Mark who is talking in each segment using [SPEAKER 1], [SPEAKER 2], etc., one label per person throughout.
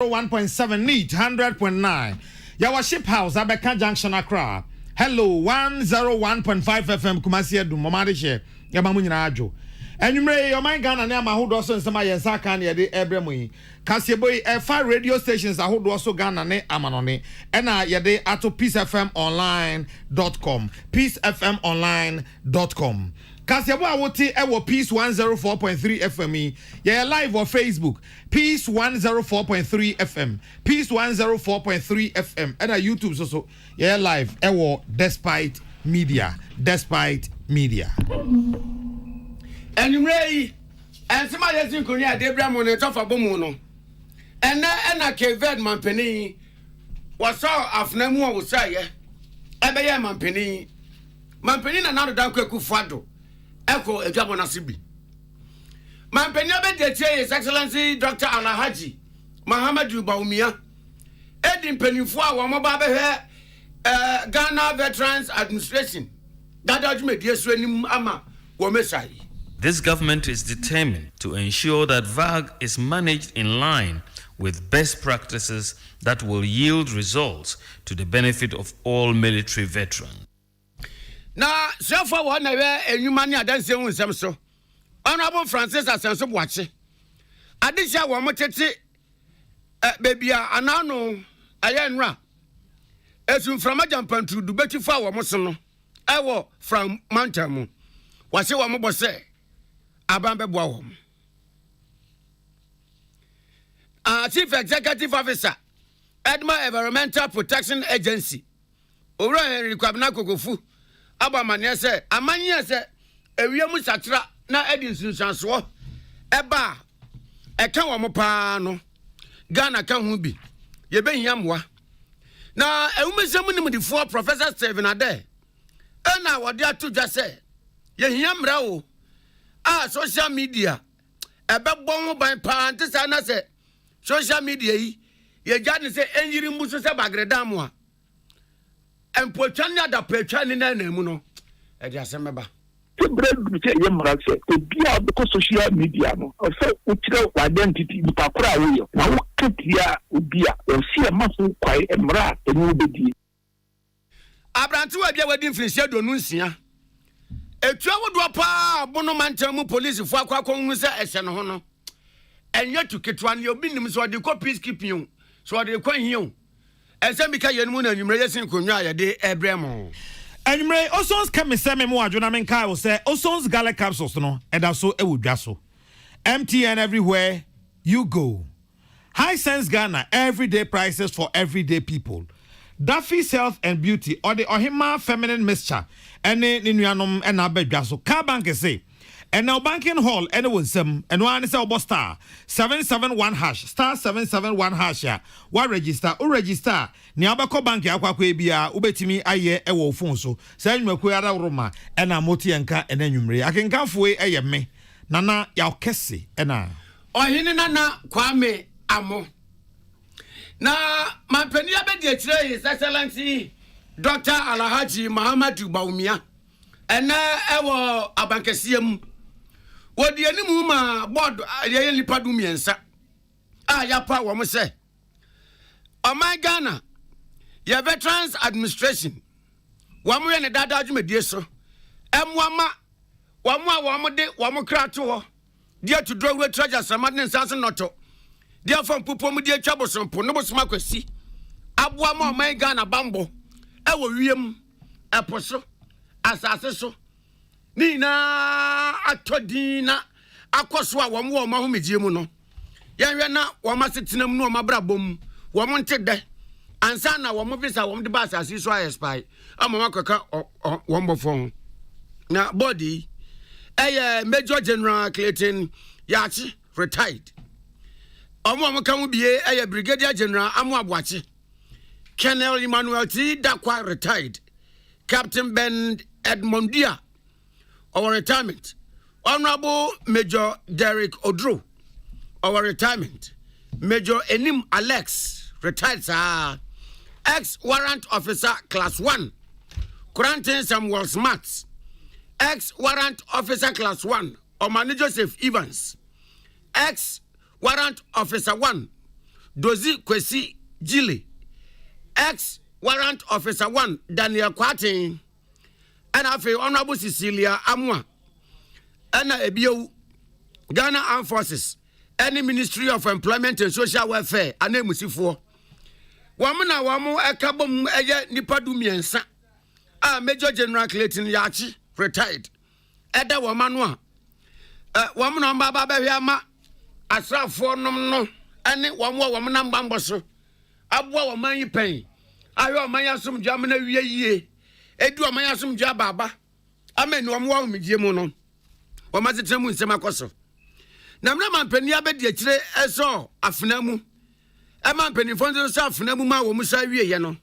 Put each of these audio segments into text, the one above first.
[SPEAKER 1] 101.7 NEAT 100.9. Yawa Ship House, Akan Junction, Accra. Hello, 101.5 FM, Kumasi Edu, Momadishe, Yamamunya Ajo. And you may your mind Ghana near Mahood also in some Akan Yade Ebremui. Kasieboy, 5 radio stations, I hold also Ghana ne Amanone. And Yade ato peacefmonline.com. Peacefmonline.com. Kasiabo awoti ewo Peace 104.3 FM. Yeah, live on Facebook. Peace 104.3 FM. Peace 104.3 FM. And YouTube also. Yeah, live ewo Despite Media. Despite Media.
[SPEAKER 2] And you may and somebody has in Korea, Debra Monet of a bomono. And I came very man penny was so of Nemo was say, Ebay man penny. Man penny another Danko Fado. Echo a job on Asibi. Man Penyabe de His Excellency Dr. Alhaji Muhammadu Baumia, Edin Penifua, Wamababe, Ghana Veterans Administration. That argument, yes, when Ama Womesai.
[SPEAKER 3] This government is determined to ensure that VAG is managed in line with best practices that will yield results to the benefit of all military veterans.
[SPEAKER 2] Now, so far, one and you money, I don't say one some so. Honorable Francis Asenso Watch. I did say one more baby, I now know I am ra. As you from a jump and to do better for our Muslim. I was from Mountain. What's your mobile say? Abambe Boom. Chief Executive Officer, Edma Environmental Protection Agency. Ora Henry Kwabnako Gofu. Aba mane se amanye se ewiemu satra na edinsun sanso eba eka wo mo pa no Ghana ka hu bi ye behia moa na ewumesem nim di fo Professor Steven Ade ena wode atodwa se ye hia mra wo social media ebebon ho ban pa ntesa na se social media yi ye gya ne se enyiri mbuso se bagredam a Empotania da Pechani Namuno, at Yasamaba.
[SPEAKER 4] The bread Yamrase, the beer because social media, or so identity, the Papra will. Now, Katia would be a see a muscle quiet and rat and nobody.
[SPEAKER 2] Abrantu abia wedding for Shadow Nuncia. A travel dropper, Bonomantamu police for Quacongusa as an honor. And yet to get one your binims or the copies keep you, so they quite you. And some because you know you may listen to de Abramo.
[SPEAKER 1] And you may also come and send me more. Jonamen Kai will say, Oson's Gala capsules, no, and also a wood jasso. MTN everywhere you go. High Sense Ghana, everyday prices for everyday people. Duffy's Health and Beauty, or the Ohima Feminine Mixture, and then in Yanum and Abe Jasso. Car bank say. And now banking hall anyone some and one is our star 771 hash star 771 hash ya what register o register ni abako bank akwa bia ubetimi aye ewo phone so say nwaku ara roma and amoti enka and enwumre akenkanfo eye me nana ya kese ena
[SPEAKER 2] ohini nana kwame amo na mampani abedi akire His Excellency Dr. Alhaji Muhammadu Baumia ena ewo abankesiem wodi animu ma board ye lipa du miensa ya pa wo mo se o my Ghana ye Veterans Administration wo mo ye ne dada adwumedie so emwama wo mo de wo mo krato ho dia to draw we treasure samad nsanso noto dia fam popom dia twabosompo no bosoma kwasi aboa ma o my Ghana bambo e wo wiem eposo asase so Nina atodina akoso a wo mo ho medie mu no yenhwe na wo ma setenam no ma brabom wo mo ntede ansa na wo mo visa wo de ba asase so spy ama makaka wo mbofo na body Major General Clayton Yachi retired omo kan bie Brigadier General Amu Abuachi Colonel Emmanuel T Dakwa retired Captain Ben Edmondia our retirement. Honorable Major Derek Odro, our retirement. Major Enim Alex, retired sir. Ex-warrant officer class 1. Quarantine Samuel Smart. Ex-warrant officer class 1. Omani Joseph Evans. Ex-warrant officer 1. Dozie Kwesi Gili, ex warrant officer 1 Daniel Kwatin, and afe Honorable Cecilia Amwa, and Ebio Ghana Armed Forces, any Ministry of Employment and Social Welfare, and Musifo. Wamuna wamu ekabom eye nipa du miensa. Major General Clayton Yachi retired. Eda wamanu a wamuna mbaba behwama asrafo nom no ene wamuna mbambo so. Abua waman yi pen. Ayo waman yasum dwa mena wie yie. Edu waman yasum dwa baba. Amen wamwa umidie mu no. Wamazetre mu nsema koso. Namna mampani abedi akire eso afenamu. Ema mpani fonzo so afenamu ma wo musa wie ye no.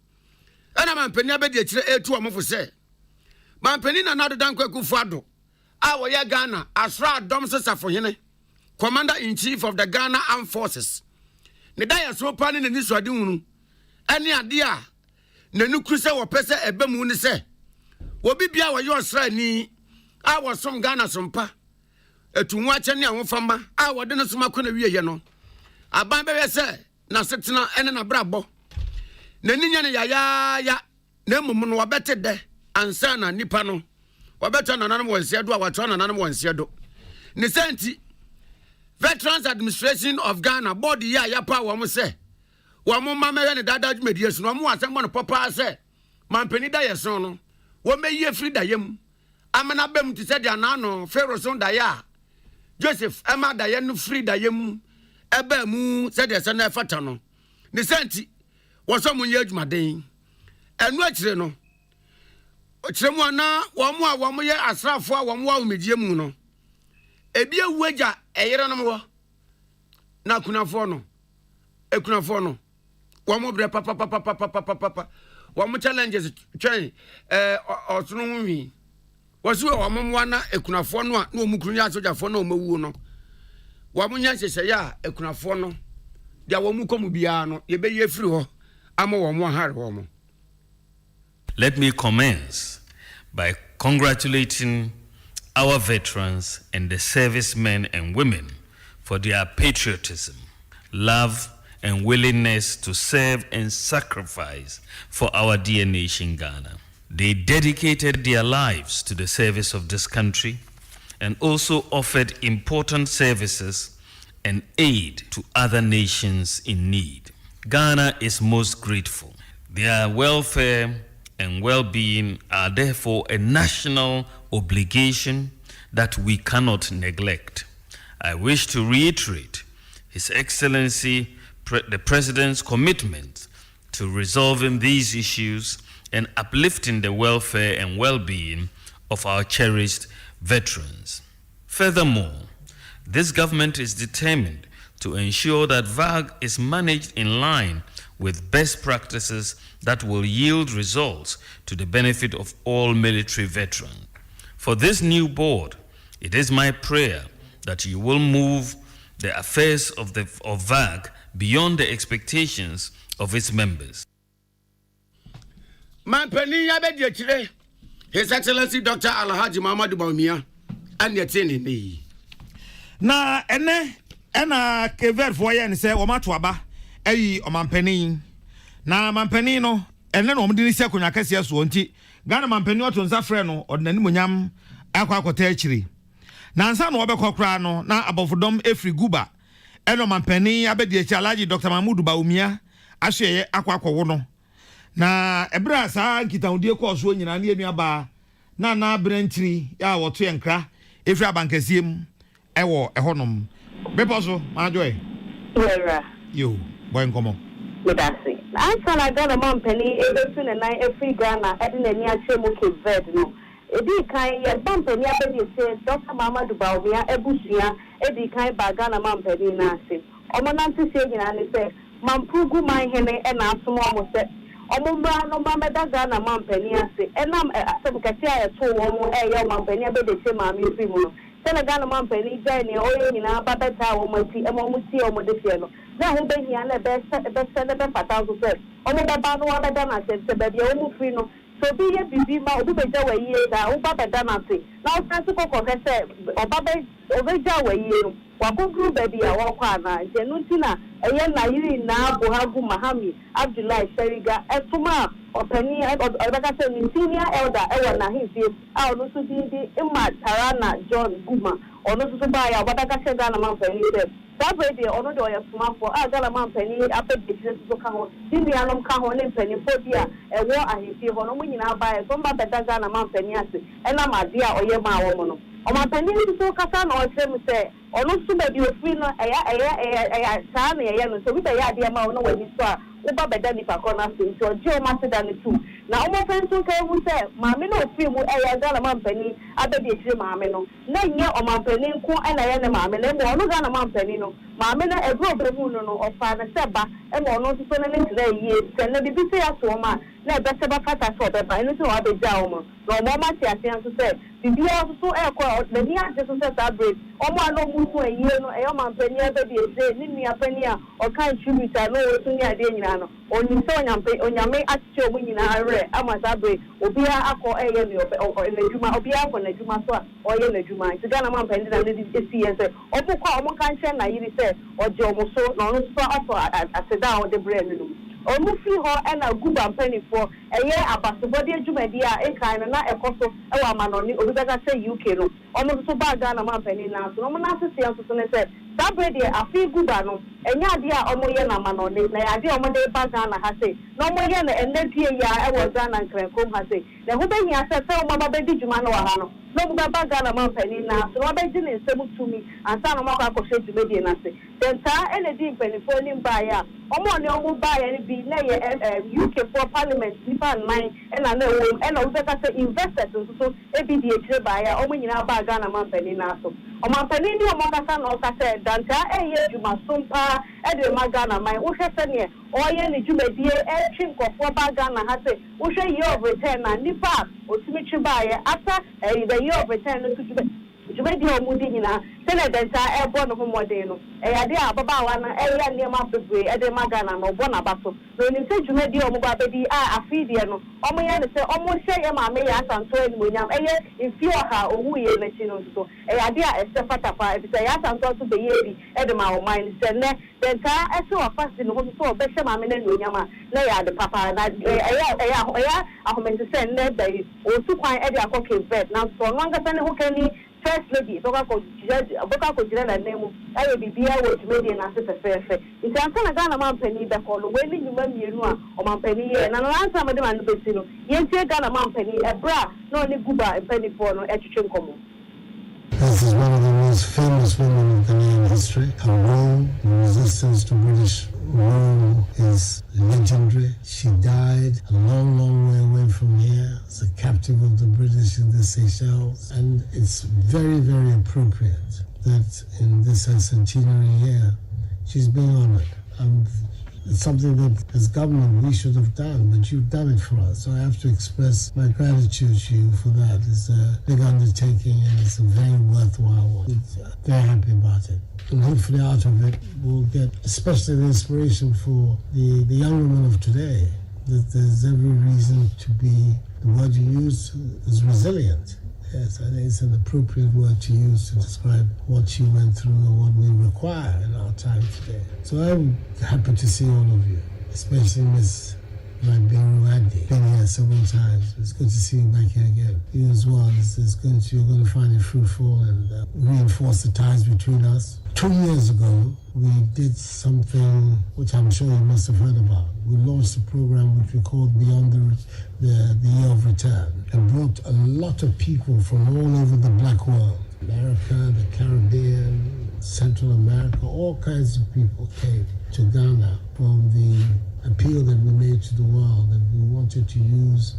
[SPEAKER 2] Ena mampani abedi akire etu omfo se. Mampani na nado dankwaku fado. A wo ye Ghana asra dom sesafo hene. Commander in Chief of the Ghana Armed Forces. Ne da yaso pa ne ni suade hunu. Ene ade a ne nukru se wo pese ebemu ni se. Wo bibia wo ye osra ni a wo som Ghana sompa. Etunwa achene ahofama a wo de no soma kona wie ye no. Aban bebe se na setena ene na brabo. Na ninya ne ya na emum no wabete de ansa na nipa no. Wabeta na nanam wonse do a wato na nanam wonse do. Ne senti Veterans Administration of Ghana board ya pa wo mo se wo mo ma me ne dada dwumedie no mo asem no papa se mampani da yeso no wo meyie free da yem amana bem ti se dia na no Pharaoh son da ya Joseph ema da ye no free da yem eba mu se de se na fata no ne senti wo so mo ye adwumaden enu akire no okire mu na wo mo ye asrafo a wo mo awumedie mu no ebi ewuaja eyere no mo na kunafo no ekunafo no wo mo bre papa wo mo challenges twen osunu hwi wo so wo mo na ekunafo no a na wo mu kunu ya sojafo na wo mawu no wo mo nya hyehyɛ ya ekunafo no dia wo mu komu bia no ye be ye firi ho ama wo mo hare wo mo.
[SPEAKER 3] Let me commence by congratulating our veterans and the servicemen and women for their patriotism, love, and willingness to serve and sacrifice for our dear nation, Ghana. They dedicated their lives to the service of this country and also offered important services and aid to other nations in need. Ghana is most grateful. Their welfare and well-being are therefore a national obligation that we cannot neglect. I wish to reiterate His Excellency the President's commitment to resolving these issues and uplifting the welfare and well-being of our cherished veterans. Furthermore, this government is determined to ensure that VAG is managed in line with best practices that will yield results to the benefit of all military veterans. For this new board, it is my prayer that you will move the affairs of VAG beyond the expectations of its members.
[SPEAKER 2] Mampani abedi akire His Excellency Dr. Alhaji Muhammadu Bawumia and yetene ni.
[SPEAKER 1] Na ena kever foye ni se wo mato aba eyi omampani na mampani no ene no omdi ni se akonya kase so nti Ghana mampani oto nsa frɛ no odnani monyam akwa akiri na nsa no obekokra no na abofodom efri guba eno mampani abedi achi Alhaji Dr. Muhammadu Bawumia ahye akwa no na ebra sa nkitaudie ko so nyina na enuaba na brentri ya woto enkra efri abankasiem ewo ehonom beposo majoy
[SPEAKER 5] Wera
[SPEAKER 1] yo boy nkomo
[SPEAKER 5] medasi ansa na Ghana mampani ebetu na nine every Ghana edina ni achemu Cape no edi kan ye mampani abedi se Dr. Muhammadu Bawumia ebusua edi kan ba Ghana mampani na ase omo nanti se nyina ne se mampugu man hene e na asomo mo se omumbra no mameda Ghana mampani ase enam asem kati ayeto wo mo ye mampani abedi se ma mi fi mu no Ghana mampani jani oye nyina babeta wo mati e mo muti o mo defie no na ho be hia na be se pata so se o mo baba no abeda na se be bia o mu free no so bi ye bibi ma obi beja wa yie da o baba da na se na o san ko ko se o baba o beja wa yie no wakokuru baby a wakwa na nti na eye na yiri na Bohagu Mahami Abdullahi Seriga etuma opani obaka say ni senior elder ewa na hifie a ono so di Imma Tarana John Guma ono so ba ya obaka say Ghana man pani say that way dey ono do yasuma for a Ghana man pani apedite so ka ho senior nom ka ho ne pani for dia ewo ahifie ho no nyina ba e so mba beda Ghana man pani ase ena ma dia oye ma wo mo no ọmọpẹni nso kasa na ọkyerẹ mu sẹ ọno nso baabi ofiri no ẹyà saa na ẹyẹ no so bi bẹyẹ adeẹ ma ọno wani so a wọba bẹda nipa kọ na so nti ọgye ọmọ aseda ne tu na ọmọpẹni nso ka ehu sẹ maame na ofiri mu ẹyẹ Ghana mampẹni abẹbi ekyiri maame no na nyẹ ọmọpẹni nko ẹna ẹyẹ ne maame na emu ọno Ghana mampẹni no maame na ẹgbẹ obẹmu no ọfa ne sẹ ba ẹna ọno nso so ne kyerẹ yie sẹ na bibi sẹ yasọ ọmọ a na ẹbẹ sẹ bá kata sẹ ọbẹba ẹni sẹ wọn abẹgya ọmọ na ọmọ ọmọ ati ase nso sẹ bibi a nso ẹkọ n'ani agye so sẹ saa break ọmọ a na ọmọ nso ẹyie no ẹyẹ ọmọpẹni ẹbẹbi ese ne nua pẹni a ọka ntribute na ọwọ so ne adeɛ nyinaa no onim sɛ onyame akyerɛ ɔmo nyinaa rɛ ama saa bere obiara akɔ ɛyɛ ne n'adwuma obiara akɔ n'adwuma so a ɔyɛ n'adwuma nti Ghana mampɛni na ne de esi yɛ sɛ ɔmo kɔ a ɔmo ka nkyɛn na yiri sɛ ɔgye ɔmo so na ɔno nso afɔ aseda a ɔde brɛ no ɔmo firi hɔ ɛna guba mpanyinfoɔ ɛyɛ abasobɔde adwumadi a ɛkan no na ɛkɔ so ɛwɔ amanɔne obi bɛka sɛ UK no ɔmo nso baa Ghana mampɛni na so ɔmo n'asese nso so ne sɛ saa bere deɛ afi guba no ɛnyɛ adeɛ a ɔmo yɛ na amanɔne na adeɛ a ɔmo de ba Ghana ha se na ɔmo yɛ no ɛnɛ die yi a ɛwɔ Ghana nkrankom ha se na ɛho bɛnyia sɛ ɔmo aba bɛdi dwuma no wɔ ha no na ɔmo bɛba Ghana mampɛni na so na ɔbɛgye ne nsɛm tumi ansa na ɔmo akɔ akɔhwɛ dwumadie no ase dɛntaa ɛna di mpanyinfoɔ ne mbaeɛ a ɔmo ne ɔmo baeɛ no bi na yɛ UK for parliament nipa 9 ɛna na ɛwɔ ɛna ɔmo bɛka sɛ investors nso so ebi di ekyire baeɛ a ɔmo nyinaa baa Ghana mampɛni na so ɔmampɛni ne ɔmo kasa na ɔka sɛ dantaa ɛyɛ adwuma so paa ɛde ma Ghana man wohwɛ sɛneɛ ɔyɛ ne dwumadie ɛtwe nkɔfoɔ ba Ghana ha sɛ wohwɛ year of return na nipa a otumi twe baeɛ ata the year of return no so dwumadi a ɔmo di nyinaa sɛnɛ dantaa ɛbɔ ne ho mmɔden no ɛyɛ adeɛ a ababaawa no ɛyɛ nneɛma bebree ɛde ma Ghana no ɔbɔ n'aba so na onim sɛ dwumadi a ɔmo ba abɛdi a afei deɛ no ɔmo yɛ ne sɛ ɔmo hyɛ yɛ maame yɛ asanto animonyam ɛyɛ mfie ɔha owu yɛ n'akyi no nso ɛyɛ adeɛ a ɛsɛ fata paa efisɛ yɛ asanto nso bɛyɛ bi ɛde ma ɔman sɛ nnɛ dantaa ɛsɛ wafa si ne ho nso ɔbɛhyɛ maame no animonyam a na yɛ ade papa na ɛyɛ ahomete sɛ nnɛ bɛyi osu kwan ɛde akɔ Cape Verde na nso ɔno ankasa ne ho kani first lady boka ko jira na nemu ayo bibia wo dwumadi na ase fefefe nti ansa na Ghana mampani be ko lo we ni nyuma mienu a o mampani ye na ansa ma de ma no beti no ye tie Ghana mampani ebra na oni guba empani fo no etwetwe nkomo.
[SPEAKER 6] This is one of the most famous women of Ghanaian history. Her role in resistance to British rule is legendary. She died a long, long way away from here as a captive of the British in the Seychelles. And it's very, very appropriate that in this centenary year, she's being honored. And it's something that as government we should have done, but you've done it for us. So I have to express my gratitude to you for that. It's a big undertaking and it's a very worthwhile one. Very happy about it. And hopefully out of it we'll get especially the inspiration for the young women of today, that there's every reason to be, the word you use is resilient. Yes, I think it's an appropriate word to use to describe what she went through and what we require in our time today. So I'm happy to see all of you, especially Miss Beru Andy. Been here several times. It's good to see you back here again. You as well. You're going to find it fruitful and reinforce the ties between us. 2 years ago, we did something which I'm sure you must have heard about. We launched a program which we called Beyond the Year of Return, and brought a lot of people from all over the black world. America, the Caribbean, Central America, all kinds of people came to Ghana from the appeal that we made to the world that we wanted to use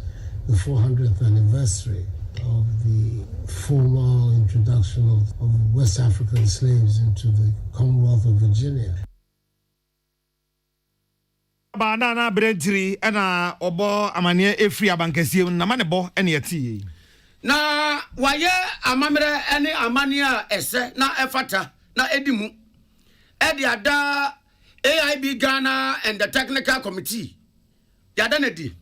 [SPEAKER 6] the 400th anniversary of the formal introduction of West African slaves into the Commonwealth of Virginia.
[SPEAKER 1] Banana Brentry and Obo Amania Efri Abankasium Namanebo and Yeti.
[SPEAKER 2] Na waye amamre ene amania ese na efata na edimu edi ada AIB Ghana and the Technical Committee yada na di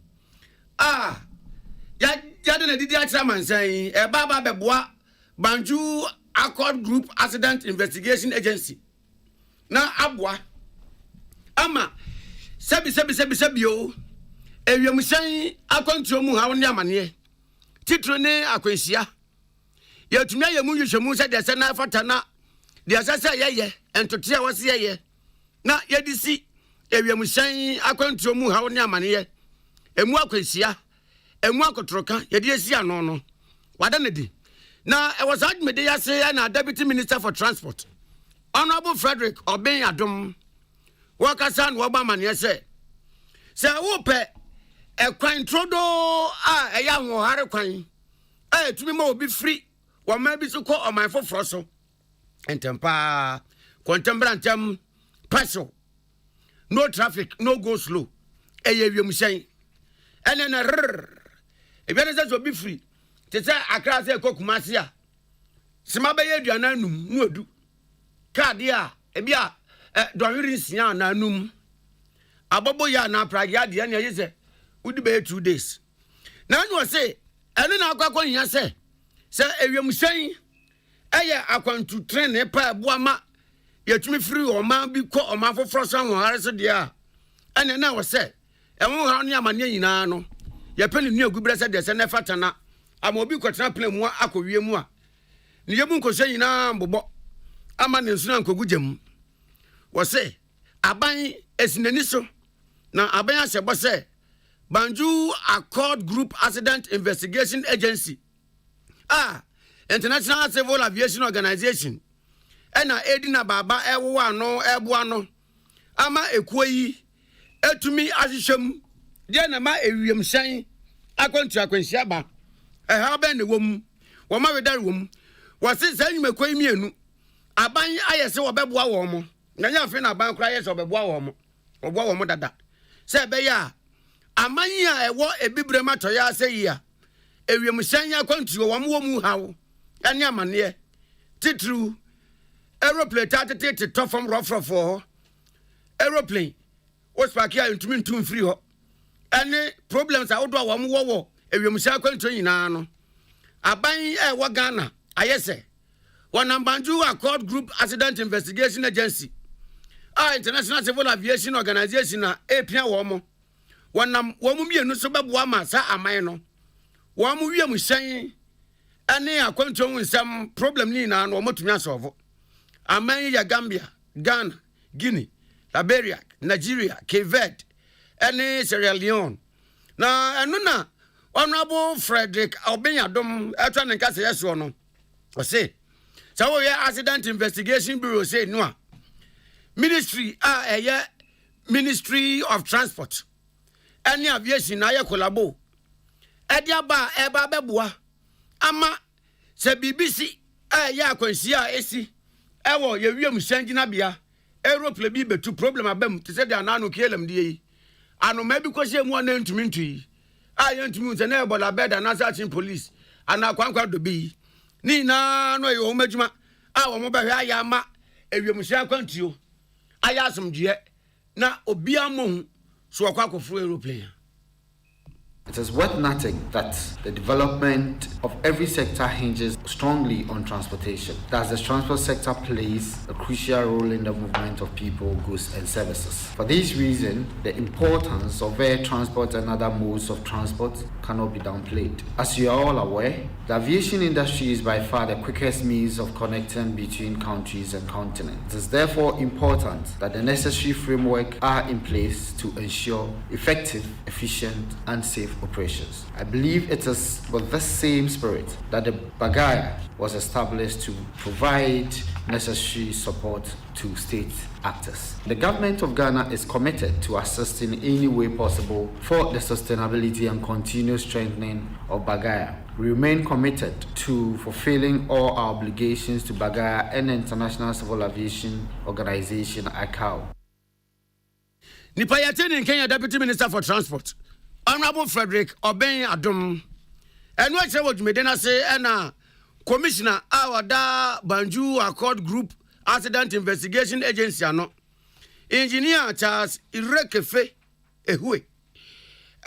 [SPEAKER 2] yada na di achira mansan e baba beboa banju Accord Group Accident Investigation Agency. Na abwa ama sebi yo ewiemhyɛn akwantuo mu ha woni amane titro ne akwanhyia yɛtumia yɛ mu hwehwɛmu sɛ de sɛ na fata na de asasa yɛyɛ entote a wɔse yɛyɛ na yɛde si ewiemhyɛn akwantuo mu ha woni amane emu akwanhyia emu akotoroka yɛde esi ano no wada ne di na ɛwɔ saa dwumede yɛse na Deputy Minister for Transport Honorable Frederick Obin Adom wakasa no oba mane se wo pe e kwan trodo a eya ho hare kwan tumi ma obi free wo ma bi so ko oman foforo so entempa contemporantem special no traffic no go slow eye wiem hyen ene na e bi na se obi free te se akra se kokumase a sima be ye aduana num no odu card ya ebia dohiri nsia na anum abobo ya na pragia de na yese udi be 2 days na nyo se ene na akwakọ nya se ewiemhyɛn eye akwantu train ne pa boama yetumi firi o ma bi kɔ o ma foforo so ho hare so de a ene na wo se enwo ha no amane nyina no ye pele nu agubere se de se ne fatana ama obi kɔtena plan mu akɔwie mu a ne yebu nkɔhye nyina mbobɔ ama ne nsuna nkogu gyam wose aban esinani so na aban ahyebɔ se Banjul Accord Group Accident Investigation Agency International Civil Aviation Organization ena edina baba ewo ano ebo ano ama ekuo yi etumi ahyehyem de na ma ewiem hyen akwantu akwanhyia ba ha ben ne wom wo ma wedare wom wose sa nwumekwa yi mienu aban ayese wo beboa wo mo na nya afi na aban kra ayese wo beboa wo mo oboa wo mo dada se be ya amanyi a ewo ebibre matoya aseyi a ewiem hyen akwantu wo mo mu hawo ene amane titru aeroplane tatete to from rofrofo aeroplane ospakia ntumi ntum free ho ene problems a wodo wo mo wo ewiem hyen akwantu nyina no aban wo Ghana ayese Banjul Accord Group Accident Investigation Agency International Civil Aviation Organization na epia wo mo wonam wo mu mienu so beboa ma sa aman no wo mu wiem hyen ene akwantu nsam problem ni na no motumi asolve aman ya Gambia, Ghana, Guinea, Liberia, Nigeria, Cape Verde ene Sierra Leone na eno na Honorable Frederick Obin Adom etwa ne nkase yeso no o say so we accident investigation bureau say no ministry Ministry of Transport any aviation na ye collabo e dia ba e ba beboa ama se BBC ya akwansia esi e wo ye wiem hyangina bia aeroplane bi betu problem abam te se dia na no kelem die yi ano ma bi kwose mu na ntumi ntui yentumi se na e bola beda na searching police ana kwankwa do bi ni na no ye o madwuma wo mo behwe aya ma ewiem hyan kwantuo aya asomdue na obi amon so akwakofu aeroplane.
[SPEAKER 7] It is worth noting that the development of every sector hinges strongly on transportation. Thus, the transport sector plays a crucial role in the movement of people, goods, and services. For this reason, the importance of air transport and other modes of transport cannot be downplayed. As you are all aware, the aviation industry is by far the quickest means of connecting between countries and continents. It is therefore important that the necessary framework are in place to ensure effective, efficient, and safe operations. I believe it is with the same spirit that the Bagaya was established to provide necessary support to state actors. The government of Ghana is committed to assisting in any way possible for the sustainability and continuous strengthening of Bagaya. We remain committed to fulfilling all our obligations to Bagaya and the International Civil Aviation Organization, ICAO.
[SPEAKER 2] Nipa yateni in Kenya Deputy Minister for Transport Honorable Frederick Obin Adom eno ache wodwumede na se na commissioner awada Banjul Accord Group Accident Investigation Agency ano engineer Charles Irekefe ehue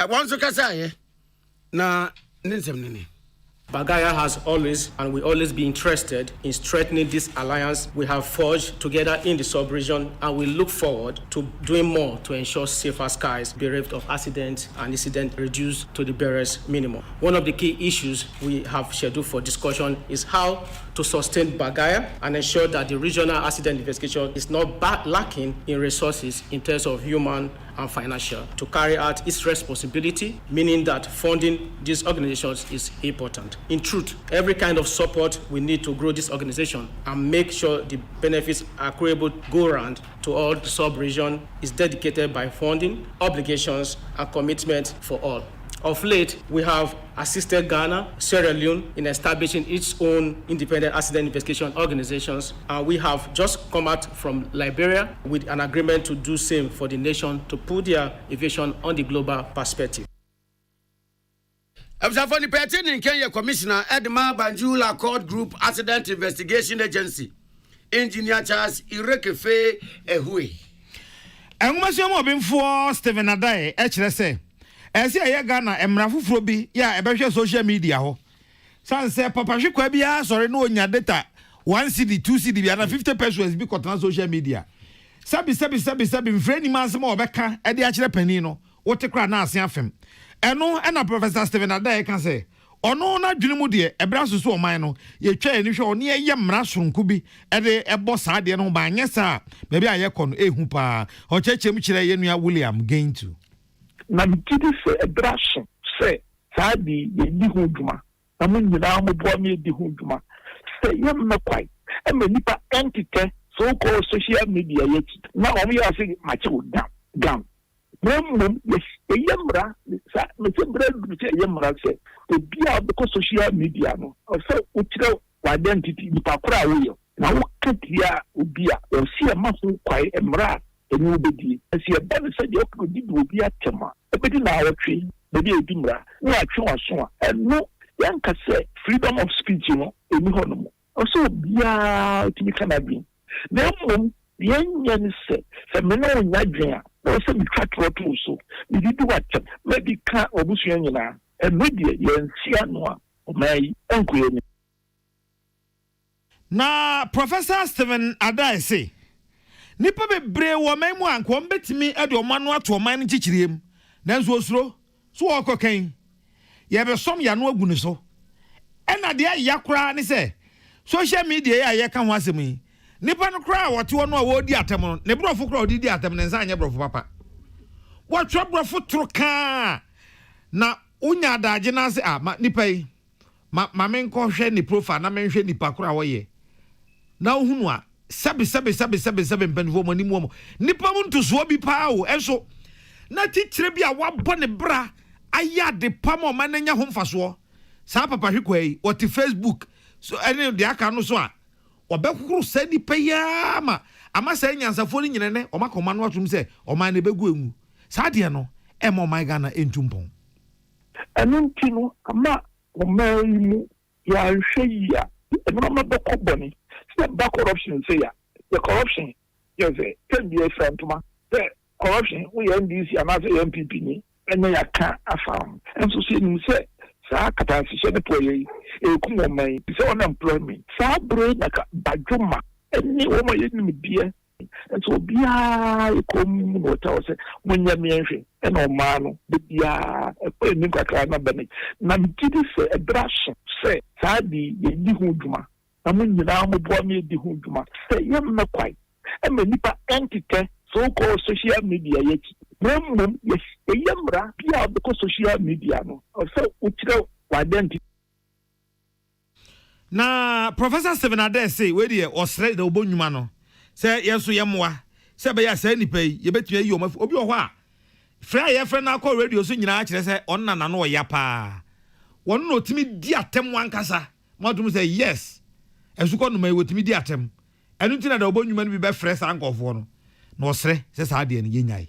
[SPEAKER 2] wonso kasa ye na ninsem nene
[SPEAKER 8] Bagaya has always and will always be interested in strengthening this alliance we have forged together in the sub-region, and we look forward to doing more to ensure safer skies, bereft of accidents and incidents reduced to the barest minimum. One of the key issues we have scheduled for discussion is how to sustain Bagaya and ensure that the regional accident investigation is not lacking in resources in terms of human and financial to carry out its responsibility, meaning that funding these organizations is important. In truth, every kind of support we need to grow this organization and make sure the benefits accruable go round to all the sub-region is dedicated by funding, obligations, and commitment for all. Of late, we have assisted Ghana, Sierra Leone in establishing its own independent accident investigation organizations, and we have just come out from Liberia with an agreement to do same for the nation to put their aviation on the global perspective.
[SPEAKER 2] Absafoni Petin in Kenya Commissioner Edma Banjula Court Group Accident Investigation Agency, Engineer Charles Irekefe Ehui.
[SPEAKER 1] Enwumasiam obinfo Stephen Adai echrese ese ye Ghana emra fufuro bi ya ebehwe social media ho sanse papa hwekwa bia sori na onya data 1 CD 2 CD bia na 50 pesos bi kotana social media sabi mfreni mansem obeka e de akire pani no wote kra na ase afem eno na Professor Stephen Adai kan say ono na dwene mu de ebra soso oman no ye twa eni hwe ono ye mra soronko bi e de ebo saa de no ba nyesa ba bia ye kono ehu pa o chechem kire ye nua William gain to
[SPEAKER 4] na mtidi se ebrasho se saadi ye di ho dwuma na mo nyina mo bo me di ho dwuma se ye mmekwai e me nipa entity so called social media yet na o me say machi wo down mum yes ye mra sa me se bra du se ye mra se obi a be ko social media no o se o kire identity nipa kora wo yo na wo katia obi a o si e maso kwai mra enu obedi esi e ba se de o di obi atema ebedi na awotwe bebi edi mra na atwe waso a eno yanka se freedom of speech no eni ho no so bia timi kana bi na mum yenya ni se me no nya dwen a o se mi twatro to so mi di watem maybe ka obusu nyina eno de yensia no a o mai enkoye ni
[SPEAKER 1] na Professor Stephen Adai say nipa bebre wo man mu anko mbetimi ade omano ato oman nchichiriem nanso osuro so okokan ye be som ya no agunu so ena de yakora ne se social media ya ye ka ho asemi nipa no kra wote wo no a wodi atem no ne brofo kra odi atem ne nsa anye brofo papa wo twa brofo troka na unya adaje na se nipa yi ma menko hwe ni profile na menhwe nipa kra wo ye na ohunu a sabi mpanfo mo ni mo nipa mu ntoso bi pa o enso na titire bi a wabɔ ne bra aya de pam o mananya ho mfaso sa papa hwekwa yi o ti Facebook so ene de aka no so a obekukuru sa nipa ya ama sa nyansafo ni nyine ne o makoma no atum se o man ne begu enwu sa de no e mo my Ghana entumpon
[SPEAKER 4] enu ntino ama o mai mu ya hwe ya eno ma beko boni the corruption say the corruption you say can be a friend to ma the corruption we NDC and as MPP ni enya ya ka afam and so say ni say sa kata se de poye e ku mo mai say unemployment sa bro na ka badwuma eni wo ma ye ni bia and so bia e ko mu no ta say mo nya mi enhwe e no ma no bia e ko ni kakra na bani na mi ti say e brash say sa di ye di hu dwuma amun nyina mo bo me di hu dwuma say ye mmekwai e me nipa entity so called social media yet mum yes e yemra bia be ko social media no so o kire identity
[SPEAKER 1] na Professor Stephen Adai say we dey osre de obonwuma no say yeso yemwa say be ya say nipa yi ye betua yi obi ho a fra ye fra na call radio so nyina kire say onna na no ya pa won no timi di atem wankasa modum say yes esuko no mai wotimi di atem enu tina da obonwuma no bi be fresh ankofo no no osre say sa de ne yenyai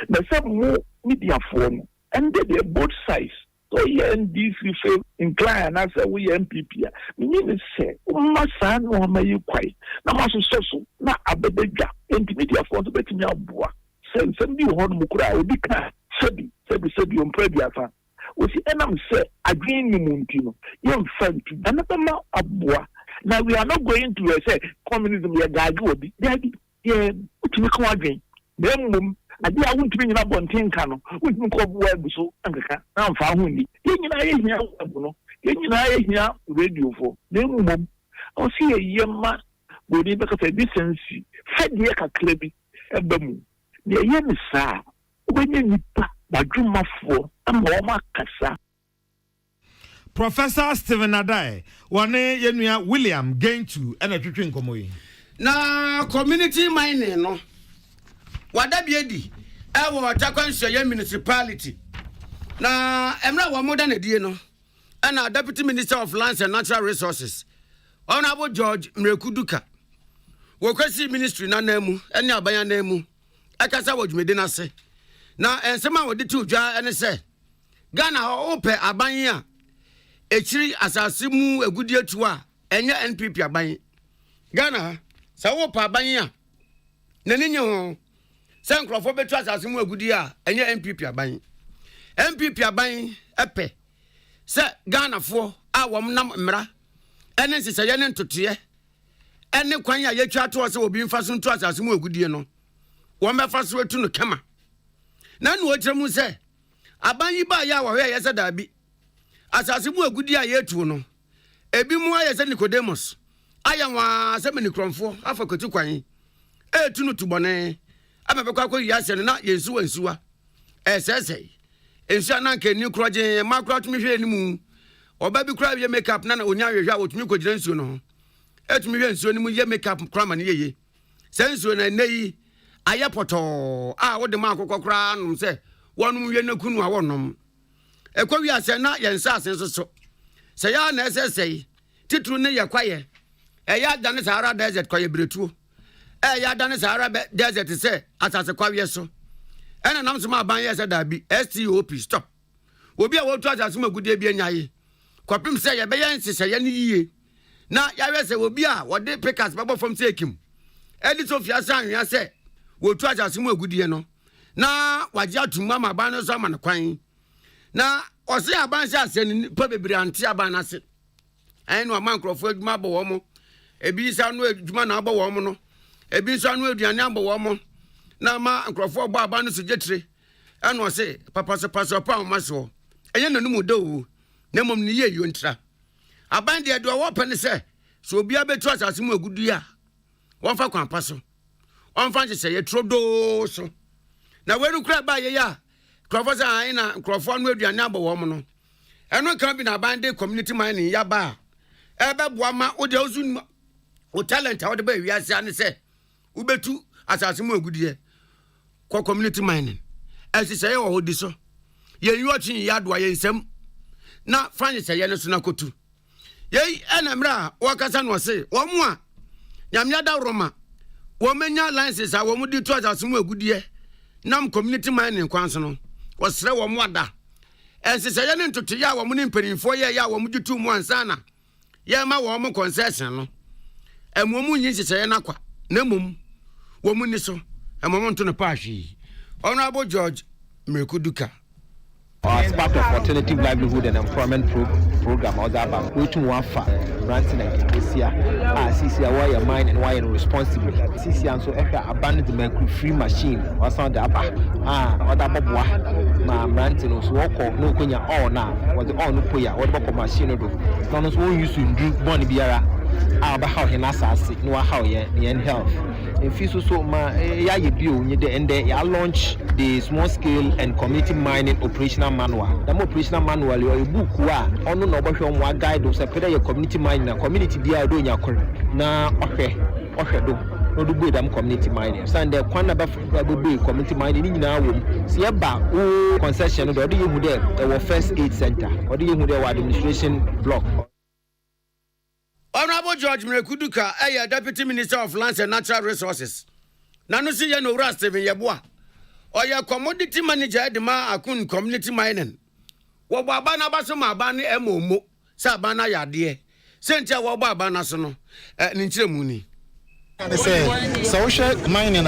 [SPEAKER 4] na some media phone and they both sides so NDC fail incline as we MPP meaning say umasa no mai kwai na maso so na abedja media phone to betimi aboa sem bi ho no mukura obi ka sebi on predia fa we see enam say agreeing ni muntino you friend to another abua. Now we are not going to say communism we are gaji obi yeah utimi ko adwen dem ade a wontumi nyina bonten ka no wontumi ko bo agu so ankaka na mfa ho ni yenyina yehia abu no yenyina yehia radio fo dem mum o si yema bodi be ka say decency fedie kakra bi ebamu ne yemi sa obenye nipa badwumafo ama o makasa.
[SPEAKER 1] Professor Stephen Adai wane yenua William Gentu ena twetwe nkomo yi
[SPEAKER 2] na community mining no wada biedi ewo Atakwansoye municipality na emra wa moda na die no na Deputy Minister of Lands and Natural Resources Honorable George Mrekuduka wo kwesi ministry na namu ene abanya namu akasa wodwumede na se na ensema wodi ti odwa ene se Ghana ho ope aban a echiri asase mu agudi atu a enye NPP aban Ghana sa wo pa aban a nani nye ho se nkrofo betu asase mu agudi a enye NPP aban epe se Ghana fo a wom nam mmra ene nsese ye ne ntotoye ene kwan a yetwa to se obi mfa so nto asase mu agudi no wo mefa so etu no kama na no okyeremu se aban yi ba ya wo hwe ye se dabi asase mu agudi a yetu no ebi mu aye se Nicodemus ayanwa se menikromfo afakoti kwan etu no tubone amebekwa akwa ase no na yensuwa esese ensu na nka ni kroje makro tumi hwe ni mu oba bi kra ye makeup na onya hwehwe a otumi kogire nsu no etumi hwe nsu ni mu ye makeup kra ma ne yeye sensu na nei aye poto a wode ma akokọ kra num se wonum hwe nakunu a wonom ekwa wi ase na yensa ase so se ya na esese titru ne yakwaye ya dane Sahara desert kwaye bretuo ya dane Sahara desert se asase kwawe so ena nam so ma ban ye se dabi STOP stop obi a wotu asase magudie bi anyaye kwapim se ye be ye nsese ye ne yie na ya we se obi a wode pickers babo from se ekim edi sofia san hwia se wotu asase magudie no na waje atuma ma ban no so ma ne kwan na ose aban se ase ni pa bebre ante aban na se no amankrofo adwuma bo wo mo ebi sa no adwuma na abo wo mo no ebi so no aduane abo wo mo na ma nkrofo bo aban no so jetire eno se papa so paso pa ma so enye nanum do na mom ni ye yontra aban de do wo pene se so obi abetu asase mu agudu a won fa kwan paso on fa se ye trodo so na weru kra ba ye ya nkrofo sa ai na nkrofo no aduane abo wo mo no eno kan bi na aban de community mining ya ba ebe boa ma o de ozu o talent a o de ba wi ase ane se u betu asase mu agudie ko community mining asise ye wo di so ye yuochi ya do ye nsem na France ye ne so na kotu ye enamra wo kasa no se wo mu a nyamya da roma wo menya license a wo mu di to asase mu agudie nam community mining kwanso no wo sere wo mu ada asise ye ne ntoto ya wo mu ni mperimfo ye ya wo mu gitu mu ansana ye ma wo mo concession no emomu nyi sese na kwa na mum wo mu ni so emomu nto no pa hwi Honorable George Mrekuduka
[SPEAKER 9] as part of alternative livelihood and employment program or that about which one fa ranting and Kesia CCA why your mind and why you responsible CCA so if abandoned the free machine or sound the aba or that bobo ma ranting so walk no kunya all now was all no poya what about machine do no so use to do money biara about how he assassin no how ye health in fiso so ma ya ye bio nye de and ya launch the small scale and community mining operational manual the operational manual your book wa ono no bohwe mo guide o sepeda your community mining na community dia do nya kore na ohwe do no do go dam community mining sande kwana ba be community mining ni nyina wo se ye ba o concession do ye hu there the first aid center or ye hu there administration block.
[SPEAKER 2] Honorable George Mrekuduka, Deputy Minister of Lands and Natural Resources. Nanu si ye no Steven Yeboa. Or your commodity manager de ma Akan community mining. Wabana baso mabani emomo. Sabana ya die. Sentia wabana sono. Ninche muni.
[SPEAKER 10] And they say social mining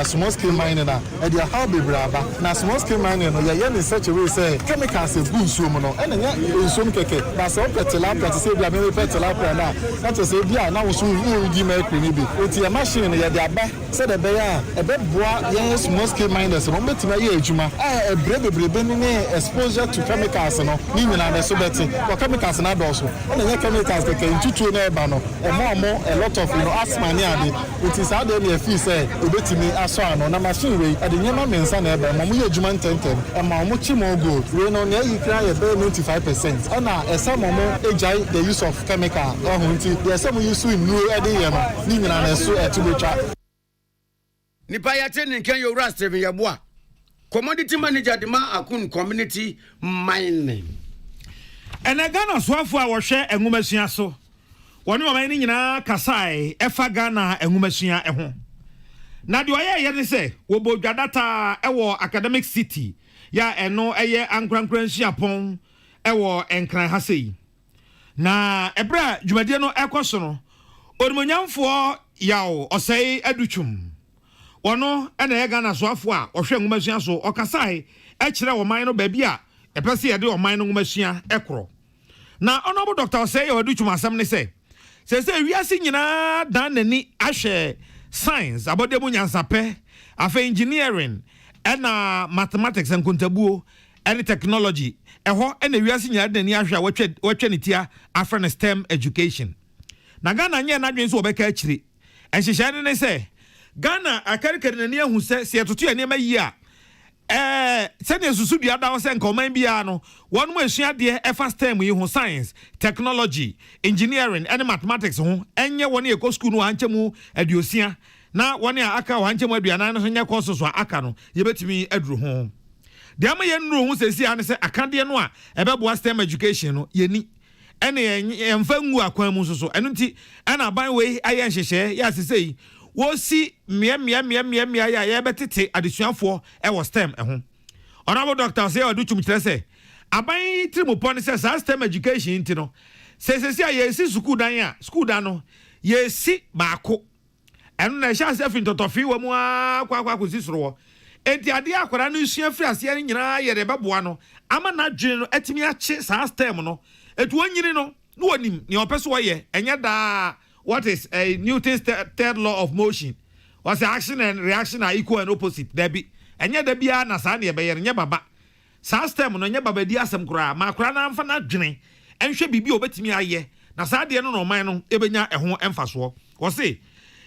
[SPEAKER 10] small scale mining and they how be brava. Now small scale mining in such a way say chemicals is good so mono and in some keke but so petilapia to say we are maybe petilapia now. That is say bia now so we give me be. It's a machine they aba say the bear a bit boa small scale miners no betima ye adwuma a brebe ni exposure to chemicals no ni nyina na so beti for chemicals na do so and chemicals keke ntutu na eba no a lot of asthma it is how they feel say obetimi aso ano na machine we e de nyema mensa na ebe mo ye adwuma ntentem e ma mo chi mo go we no na yi kra ye be 95% ana esa mo ejai the use of chemical ohunti the some use in new e de ye no ni nyina na so e tubetwa
[SPEAKER 2] nipa ya tene kan yo rasta be yeboa commodity manager de ma Akun community mining
[SPEAKER 1] ene Ghana soafo a wo hwe enwumasua so woni mama ni nyina kasai efa Ghana enwumasua eho na de oye ne se wo bodwa data ewo academic city ya eno eye ankrankransia pon ewo enkran ha sei na ebra dwumadie no ekoso no onimonyamfo yawo osei adutwum wono ena ye Ghana soafo a ohwe enwumasua so okasai e kire wo man no ba bia epese ye de wo man no enwumasua ekro na honorable Dr. Osei adutwum asem ne se wiase nyina dan nani ahwe science abodemu nyansape afa engineering ena mathematics and kontabuo and technology eho ena wiase nyina dan nani ahwe watwe netia afra STEM education na Ghana nye na dwen so obeka akire enhyehyɛ ne se Ghana akarikari nani ahu se etoto enema yi a sɛne susu dua da wo sɛ nkoman bia no wɔn mo asua de efa STEM yi ho science technology engineering and mathematics ho enye wɔn ekɔ school no ankyemu aduosia na wɔn a aka wɔn ankyemu aduanan no nyɛ courses so aka no yebetumi aduru ho de ama yɛ nuru ho sɛsi ane sɛ akade no a ɛbɛboa STEM education no yɛni ɛne yɛmfa ngu akwan mu so ɛno nti ɛna ban wei ayɛ nhyehyɛ yɛ asesei wosi mia ya betete adesuafo e wo STEM eho honorable Dr. say odutwum kire say aban trimopon say STEM education nti no sesesi a yesi school dan no yesi baako eno na sha se fin totofi wa mu akwa kosi soro enti ade akwara no sua firi ase ani nyina ye de beboa no ama na dwene no atimi ache STEM no etu onyini no no onim ne opeso wo ye enya da. What is a Newton's third law of motion? Was action and reaction are equal and opposite? There be and yet there be a nasani a nya baba. STEM no nya baba di asem kura ma kura na amfa na dwene enhwe bibi obetimi aye na saa de no man no ebenya eho emfaso wo se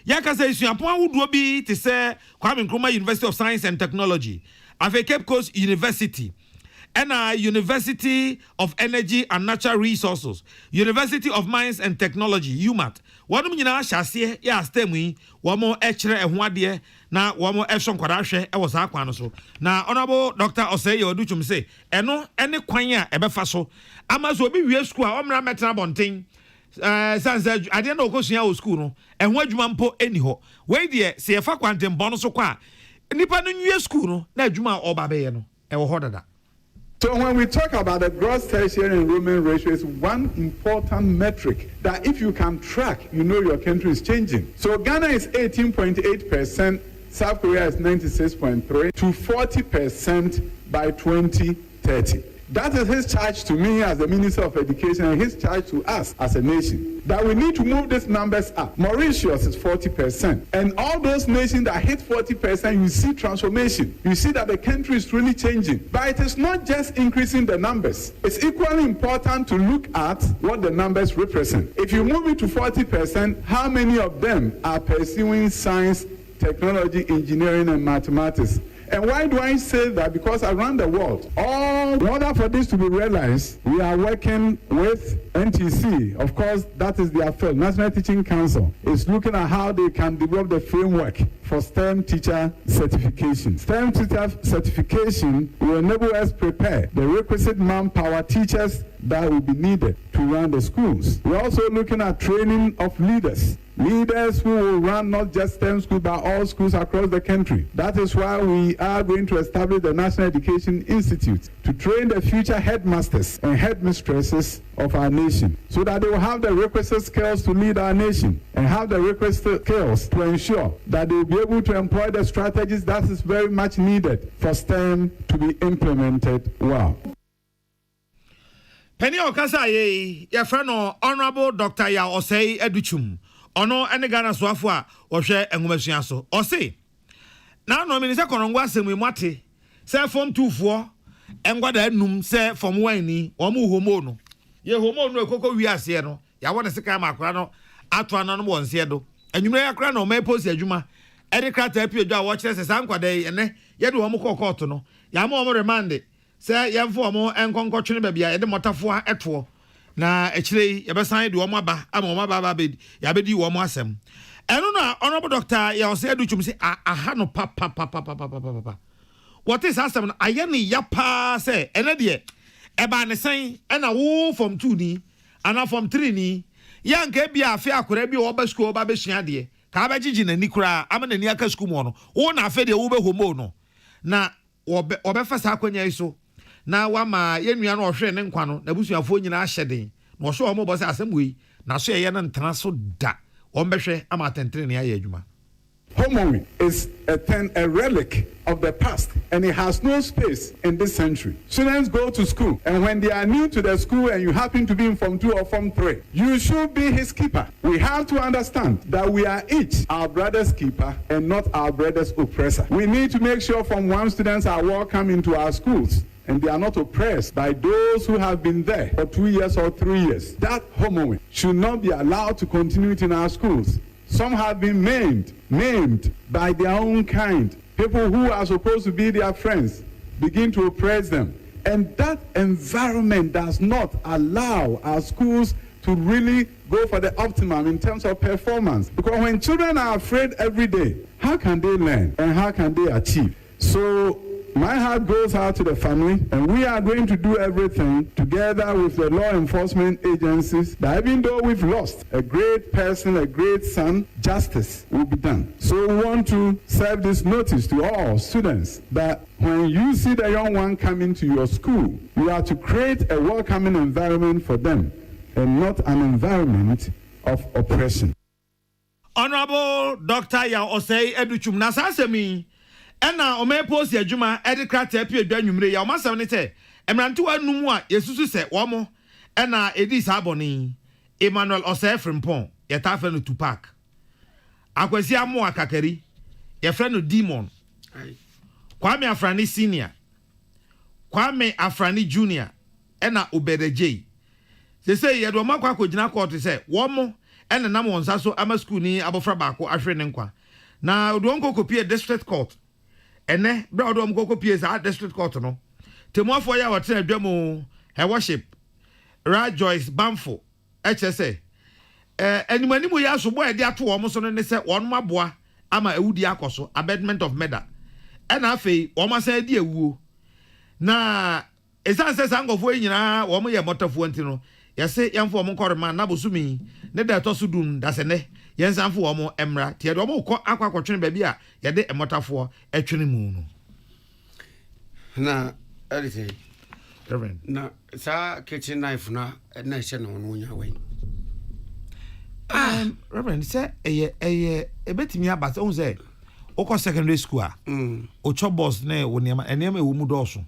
[SPEAKER 1] yaka say suapon awudo bi te say Kwame Nkrumah University of Science and Technology Afe Cape Coast University and University of Energy and Natural Resources, University of Mines and Technology, UMAT. One nyina hyase ya STEM yi, womo echere ehoade na womo efson kwadahwe e was akwan no so. Na honorable Dr. Osei Odutwum say, eno ene kwan a ebefa so. Amazo obi wie school a omra metra bonten. Sanse ade na okosua o school no, eho adwuma mpo eni ho. We de se yefa kwantem bon so kwa. Nipa no nwie school no, na adwuma oba be ye no. E wo hodada.
[SPEAKER 11] So when we talk about the gross tertiary enrollment ratio, it's one important metric that if you can track, you know your country is changing. So Ghana is 18.8%, South Korea is 96.3% to 40% by 2030. That is his charge to me as the Minister of Education and his charge to us as a nation. That we need to move these numbers up. Mauritius is 40%. And all those nations that hit 40%, you see transformation. You see that the country is really changing. But it is not just increasing the numbers. It's equally important to look at what the numbers represent. If you move it to 40%, how many of them are pursuing science, technology, engineering, and mathematics? And why do I say that? Because around the world, in order for this to be realized, we are working with NTC. Of course, that is their field. National Teaching Council is looking at how they can develop the framework for STEM teacher certification. STEM teacher certification will enable us prepare the requisite manpower teachers that will be needed to run the schools. We're also looking at training of leaders. Leaders who will run not just STEM schools but all schools across the country. That is why we are going to establish the National Education Institute to train the future headmasters and headmistresses of our nation so that they will have the requisite skills to lead our nation and have the requisite skills to ensure that they will be able to employ the strategies that is very much needed for STEM to be implemented well.
[SPEAKER 1] Penny Okasa ye, your friend Honorable Dr. Ya Osei Educhum, Ono and Ghana Swafua, or share and Wumasiaso, or say. Now, no minister Conongwas and we mati, say from 2-4, and what I num say from Wayne, or mu homono. Ye homono coco we are sieno, ya want to say Macrano, Atuanan one siedo, and you may a crown or may post a juma, Edicrat Epio watches as Anqua day, and eh, yet Womoco Cotono, Yamo remanded. Say yam for more and concochin baby at the motafua at 4. Na actually, Yabasan do Omaba, Amoma bid, Yabedi Womasem. And no, Honorable Doctor, you say, do you say, I had no papa. What is Assam? I any yapa say, and idea. Eban saying, and a woo from 2D, and a from 3D. Young Gabia fair could be over school babishiadi. Cabajin and Nikra, I'm an Niaka Skumono. One affair the Uber Homono. Na, or Befasa Quenya. Na wama yenua na ohwe ne nkwa no na busuafo nyina ahyede na ohwe omo boss asem na so ye na ntana so da ombehwe ama tentere ne aye adwuma.
[SPEAKER 11] Homoing is a relic of the past and it has no space in this century. Students go to school and when they are new to the school and you happen to be in Form 2 or Form 3, you should be his keeper. We have to understand that we are each our brother's keeper and not our brother's oppressor. We need to make sure Form 1 students are welcome into our schools and they are not oppressed by those who have been there for 2 years or 3 years. That homoing should not be allowed to continue in our schools. Some have been named by their own kind. People who are supposed to be their friends begin to oppress them. And that environment does not allow our schools to really go for the optimum in terms of performance. Because when children are afraid every day, how can they learn and how can they achieve? So my heart goes out to the family, and we are going to do everything together with the law enforcement agencies that even though we've lost a great person, a great son, justice will be done. So we want to serve this notice to all students that when you see the young one coming to your school, you are to create a welcoming environment for them and not an environment of oppression.
[SPEAKER 1] Honorable Dr. Ya Osei Educhum Nasasemi. Ena ome post ya juma edikrat epi edwa nwumre ya omasam ne te emrantu anumu a yesusu se womo ena edi saboni Emmanuel Osefrimpon ya tafe no Tupac akwasi amu akakari ya friend no Demon Kwame Afrani Senior Kwame Afrani Junior ena Obedeje se ye do makwa akogina court se womo ena nam wonsa so ama school ni abofra baako ahwe ne nkwa na odonko kopie district court ene bra odom koko PSA district court no temuafo ya wote adwam he worship Ra Joyce Bamfo HSA animanimu ya so boy de ato wo so no ne se wonmo aboa ama ewudi akoso abetment of murder ena afei wo ma san di ewuo na esan se sangofo nyina wo mo ye motafo ntino yese yamfo wo mo korema na bosumi ne da to so dun da se ne yensanfo wo mo emra tie do mo kɔ akwakɔtwene ba bi a ye de emotafo etwene mu no
[SPEAKER 2] na everything
[SPEAKER 1] Reverend
[SPEAKER 2] na sa kitchen knife na hye no no nya wen
[SPEAKER 1] Reverend say ebetimi abata on say okɔ secondary school a ocho boss na wo niam ewu mu dɔso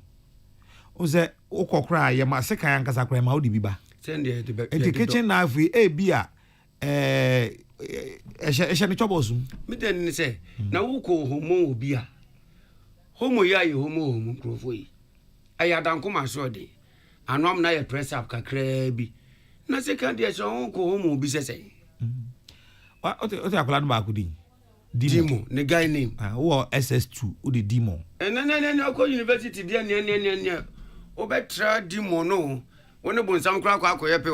[SPEAKER 1] on say okɔ kra ye ma sekan ankasa kra ma odi biba
[SPEAKER 2] send
[SPEAKER 1] the kitchen knife e bi a esha ni chobosum
[SPEAKER 2] me den ni say na wo ko homo obi a homo ya ye homo krofo yi ayadanko ma so de anom na ye press up kakra bi na second year so wo ko homo obi sese
[SPEAKER 1] wa ote akola no ba ko din
[SPEAKER 2] Dimo the guy name
[SPEAKER 1] who SS2 who the Dimo
[SPEAKER 2] no ko university dia ne obetra Dimo no woni bonsam kra akoye pe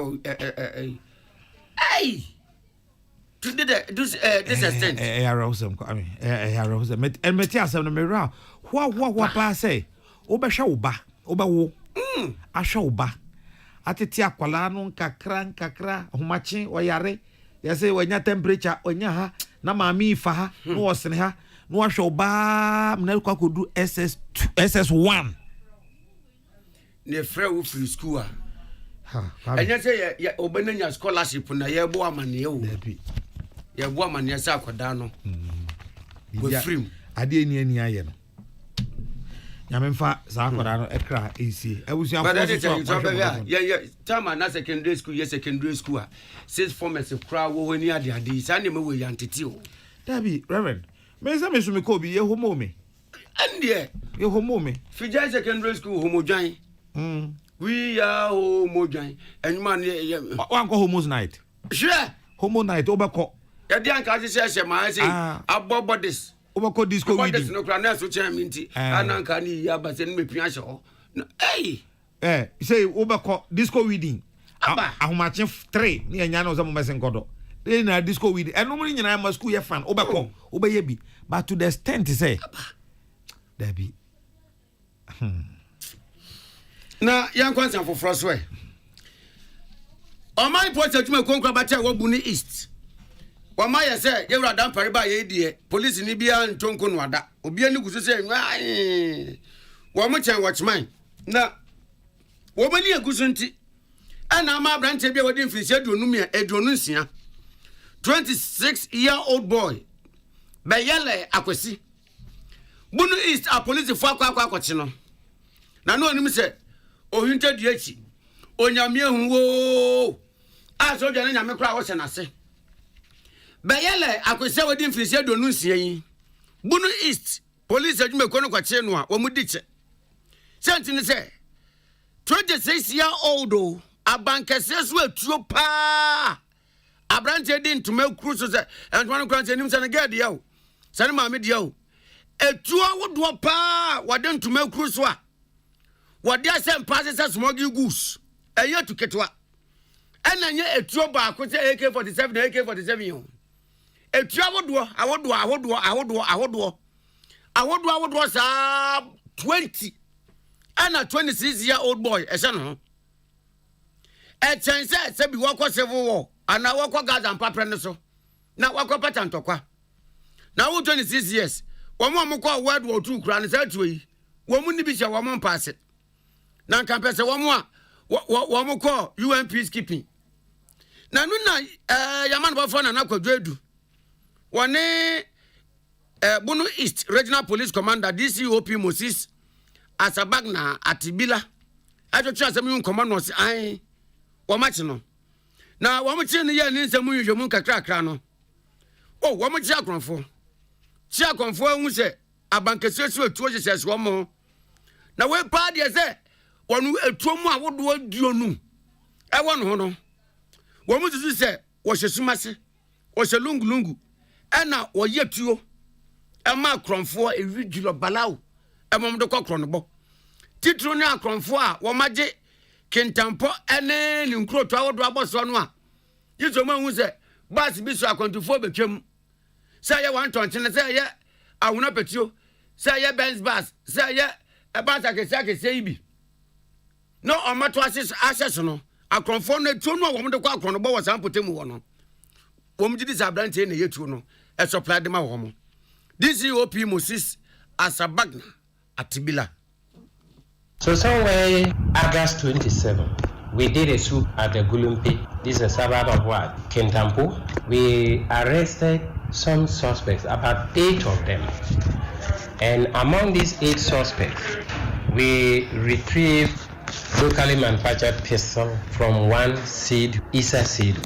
[SPEAKER 2] hey to this extent
[SPEAKER 1] arrowsam I mean arrowsam and metiasam no mera what pa say obehwe wo ba obewo ahwe wo ba atete akwala no kakra homache oyare say when your temperature when you ha na maami fa ha no wasene ha no ahwe oba na kwa kodu SS1
[SPEAKER 2] ne frɛ wo free school anya say ya obenanya scholarship na ye bo amane wo ye bo amane sa akoda no go free
[SPEAKER 1] ade ani aye no nyamemfa za akoda no ekra esi abusuan
[SPEAKER 2] for yeah tama na secondary school 6 formers kra wo honi ade sa ne me we yantete o
[SPEAKER 1] dabi reverend me say me so me ko bi ye homo me
[SPEAKER 2] ande
[SPEAKER 1] ye homo me
[SPEAKER 2] fija secondary school homo dwan we are homo dwan enuma ne
[SPEAKER 1] wan ko homo's night
[SPEAKER 2] sure
[SPEAKER 1] homo night obako
[SPEAKER 2] ya di anka se ma say abobo this
[SPEAKER 1] obako disco wedding
[SPEAKER 2] this no kra na so chen minti ananka ni ya ba se no mepia hye
[SPEAKER 1] say obako disco wedding ahomache 3 ni anya na o se mo mesen kodo na disco wedding eno mo nyina ma school ye fan obako obeye bi but to the extent say Debbie
[SPEAKER 2] na yan kwansan foforo so e o mai post atuma konkra ba cha wo bu ni east wa ma ye se ye wura dan pare ba ye die police ni bia ntonko no ada obi ani gusu se wo mo chen watchman na wo mani agusu nti ana ma branche bia wodi mfiri se duonu mi eduonu nsia 26-year-old boy Bayele akwesi bunu east a police fo akwachi no na no onim se ohunte duachi onyame hu wo a so dwane nyame kra wo se na se Bayele akwesi wodi mfirisi adonu nsia yi bunu east police adwuma ko no kwachi no a wo mudi che sentini se 26-year-old abankese so atuo pa abrante din tuma kru so se entwan kra nim se na gade yawo sane maame de yawo etuo wodo pa wade ntuma kru so a wade asem pass se smogy goose eye tuketwa enanye etuo ba ko se AK47 na AK47 yo etuo awodo sa 20 ana 26-year-old boy ese no e chance se bi wako civil war ana wako Gaza mpapre ne so na wako patantokwa na wo 26 years womo amko World War II kura ne sa tuyi womo ni bi hye womo mpaase na nkampese womo ko UN peacekeeping na nu na yaman ba fo na kwadwedu woni Bunu East Regional Police Commander DCOP Moses Asabagna Atibila atwetwe asem yun command no se an wo machi no na wo machi ne ye ni nsem yunhwemu kakrakra no wo machi akronfo hu se abankese so etuo hyehyes wo mo na we pa de se wonu etuo mu awodo duonu e wo no ho no wo mu tutu se wo hyesumase wo hyelungulungu ena wo yetuo ema akronfo ewidjulo balawo emom de kokro no bo titru ne akronfo a wo magye kentampo ene ni nkroto awodo aboso no a yizo ma hu se bas bi so akontufo betwem se ye 1 ton tene se ye awuna petio se ye Benz bus se ye ebata kese ibi no omato access no akronfo no etuo no wo de kwa akron no bo wo sampotemu wo no wo mgidi sabrante ne yetuo no e supply de ma wo mo DCOP Moses Asabagna Atibila.
[SPEAKER 12] So somewhere August 27, we did a swoop at the Gulumpi. This is a suburb of what? Kentampo. We arrested some suspects, about 8 of them. And among these 8 suspects, we retrieved locally manufactured pistol from one Seed, Isa Seedu.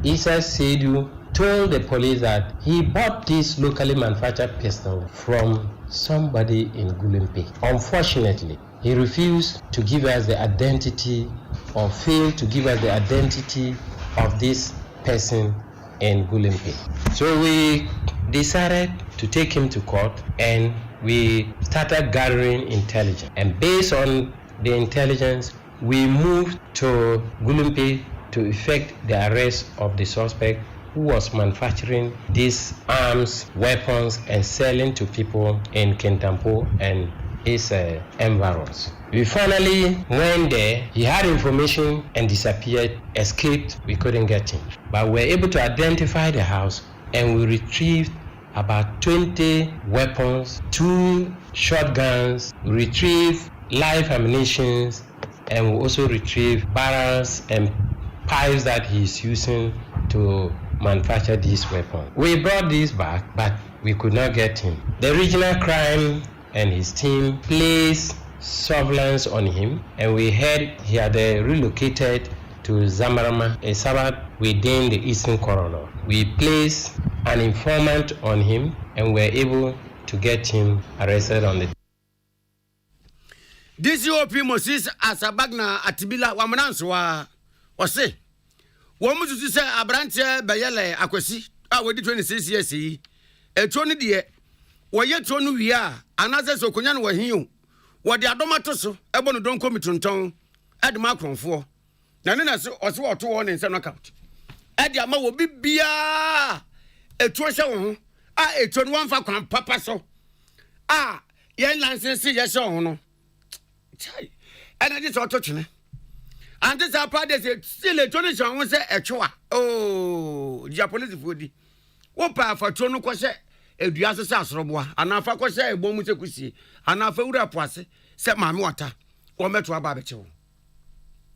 [SPEAKER 12] Isa Seedu told the police that he bought this locally manufactured pistol from somebody in Gulumpi. Unfortunately, he refused to give us the identity or failed to give us the identity of this person in Gulumpi. So we decided to take him to court and we started gathering intelligence. And based on the intelligence, we moved to Gulumpi to effect the arrest of the suspect who was manufacturing these arms, weapons, and selling to people in Kentampo and his environs. We finally went there. He had information and disappeared, escaped. We couldn't get him. But we were able to identify the house and we retrieved about 20 weapons, 2 shotguns, we retrieved live ammunition, and we also retrieved barrels and pipes that he's using to manufacture these weapons. We brought these back, but we could not get him. The regional crime and his team placed surveillance on him, and we heard he had relocated to Zamarama, a suburb within the Eastern Corridor. We placed an informant on him and were able to get him arrested on the
[SPEAKER 2] DCOP Moses Asabagna Atibila Wamananswa was say, Woman to say a branch Bayele Akwesi, our 26 years, a Tony dear, or yet Tony we are, another Sokunyan were him. What the Adomatoso, Ebon don't come to town, at Macron for. Nanina was what 2 on in some account. At the Ama will be beer a treasure, a turn 1 for Papa so. Young license, yes, or no. And I just touching it. And this our part is still a donation was a choa. Oh, Japanese foodie. What power for Tono Quashe, a Diasa Roboa, and Alpha Quashe, a bomb with a cussy, and Alpha Ura Poisse, set my water, or Metro Barbecue.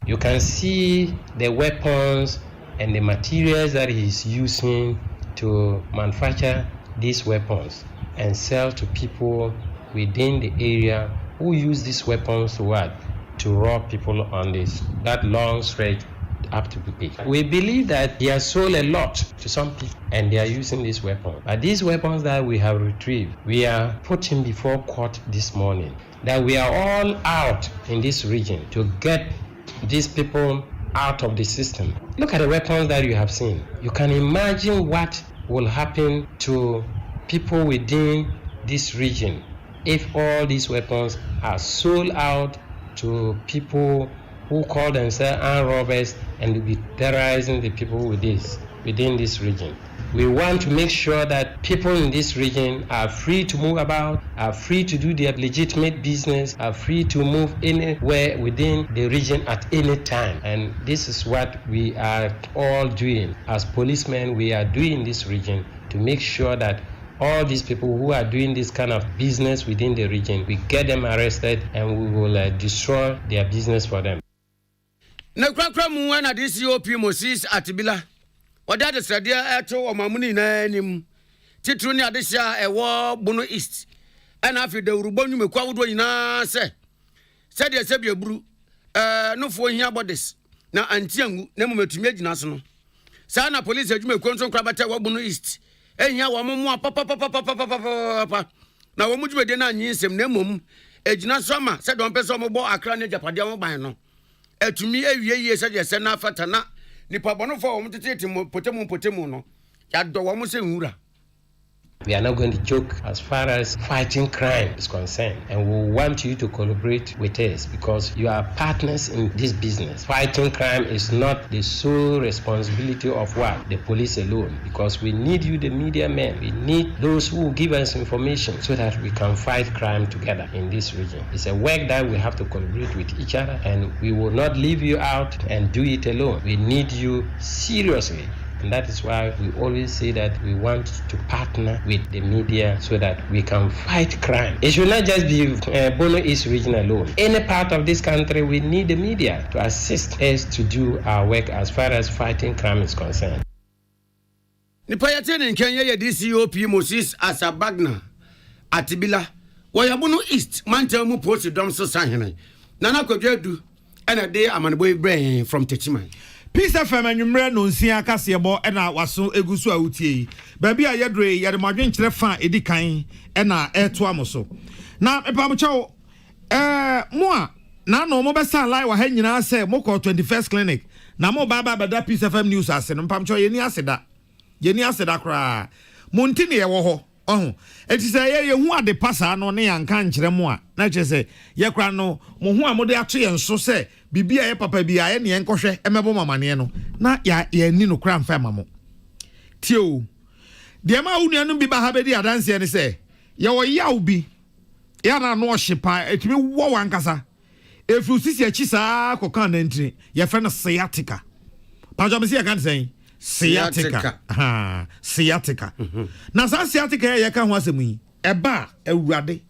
[SPEAKER 12] You can see the weapons and the materials that he's using to manufacture these weapons and sell to people within the area who use these weapons to what? To rob people on that long stretch up to Pipi. We believe that he has sold a lot to some people and they are using these weapons. But these weapons that we have retrieved, we are putting before court this morning. That we are all out in this region to get these people out of the system. Look at the weapons that you have seen. You can imagine what will happen to people within this region if all these weapons are sold out to people who call themselves armed robbers and will be terrorizing the people within this region. We want to make sure that people in this region are free to move about, are free to do their legitimate business, are free to move anywhere within the region at any time. And this is what we are all doing. As policemen, we are doing in this region to make sure that all these people who are doing this kind of business within the region, we get them arrested and we will destroy their business for them.
[SPEAKER 2] Na kwakwa mu na DCOP Moses Atibila. Oda de sadia eto o mamuni na anim. Titru ni adesia ewo Bono East. Ana afi de urubonyu mekwa wodo nyina se. Sede se biaburu no fo hia bodies na antiangu na mumetumi agina so no. Sa na police adwuma kwanso krabata wo Bono East. Ehia wo momo papa na wo mudwede na anyinsem na mom agina so ma se don pese mo bo Akra ne japade mo ban no atumi awieye se je se na fata na nipa bono fo wo mtetete potemu no ya do wo mo se nwura.
[SPEAKER 12] We are not going to joke as far as fighting crime is concerned, and we want you to collaborate with us because you are partners in this business. Fighting crime is not the sole responsibility of what? The police alone, because we need you, the media men. We need those who will give us information so that we can fight crime together in this region. It's a work that we have to collaborate with each other, and we will not leave you out and do it alone. We need you seriously. And that is why we always say that we want to partner with the media so that we can fight crime. It should not just be Bono East region alone. Any part of this country, we need the media to assist us to do our work as far as fighting crime is concerned.
[SPEAKER 2] Nipayatene in Kenya ya DCOP Moses Asabagna Atibila. Waya Bono East, manta mu post dom so sahene. Nana Kodwedu, and a day Amanboy brain from Techiman.
[SPEAKER 1] Peace FM anwumre no nsia kasebo na waso egusu awutie baabi a yedre yede madwen kyerɛ fa edikan na eto amoso na epamcho mo a na no mo besa live wa ha nyina sɛ mo call 21st clinic na mo baba bada Peace FM news ase no mpamcho yeni aseda kra mo ntine ye wo ho ohun eti sɛ ye hu ade pasa no ne yanka nkyerɛ mo a na kyerɛ sɛ ye kra no mo hu a mo de ato ye nso sɛ bibia ye papa bia ye ne enkohwe emebo mamane no na ya ni no kra mfa mamo tio de ma unu anu bi ba ha be di adanse ne se ye wo yaw bi ya na no hyepa etimi wo wankasa efru sisi achi saa kokan nantri ye fe no sciatica pajo me se kan sen sciatica sciatica na sa sciatica ye ka ho asemu yi eba awurade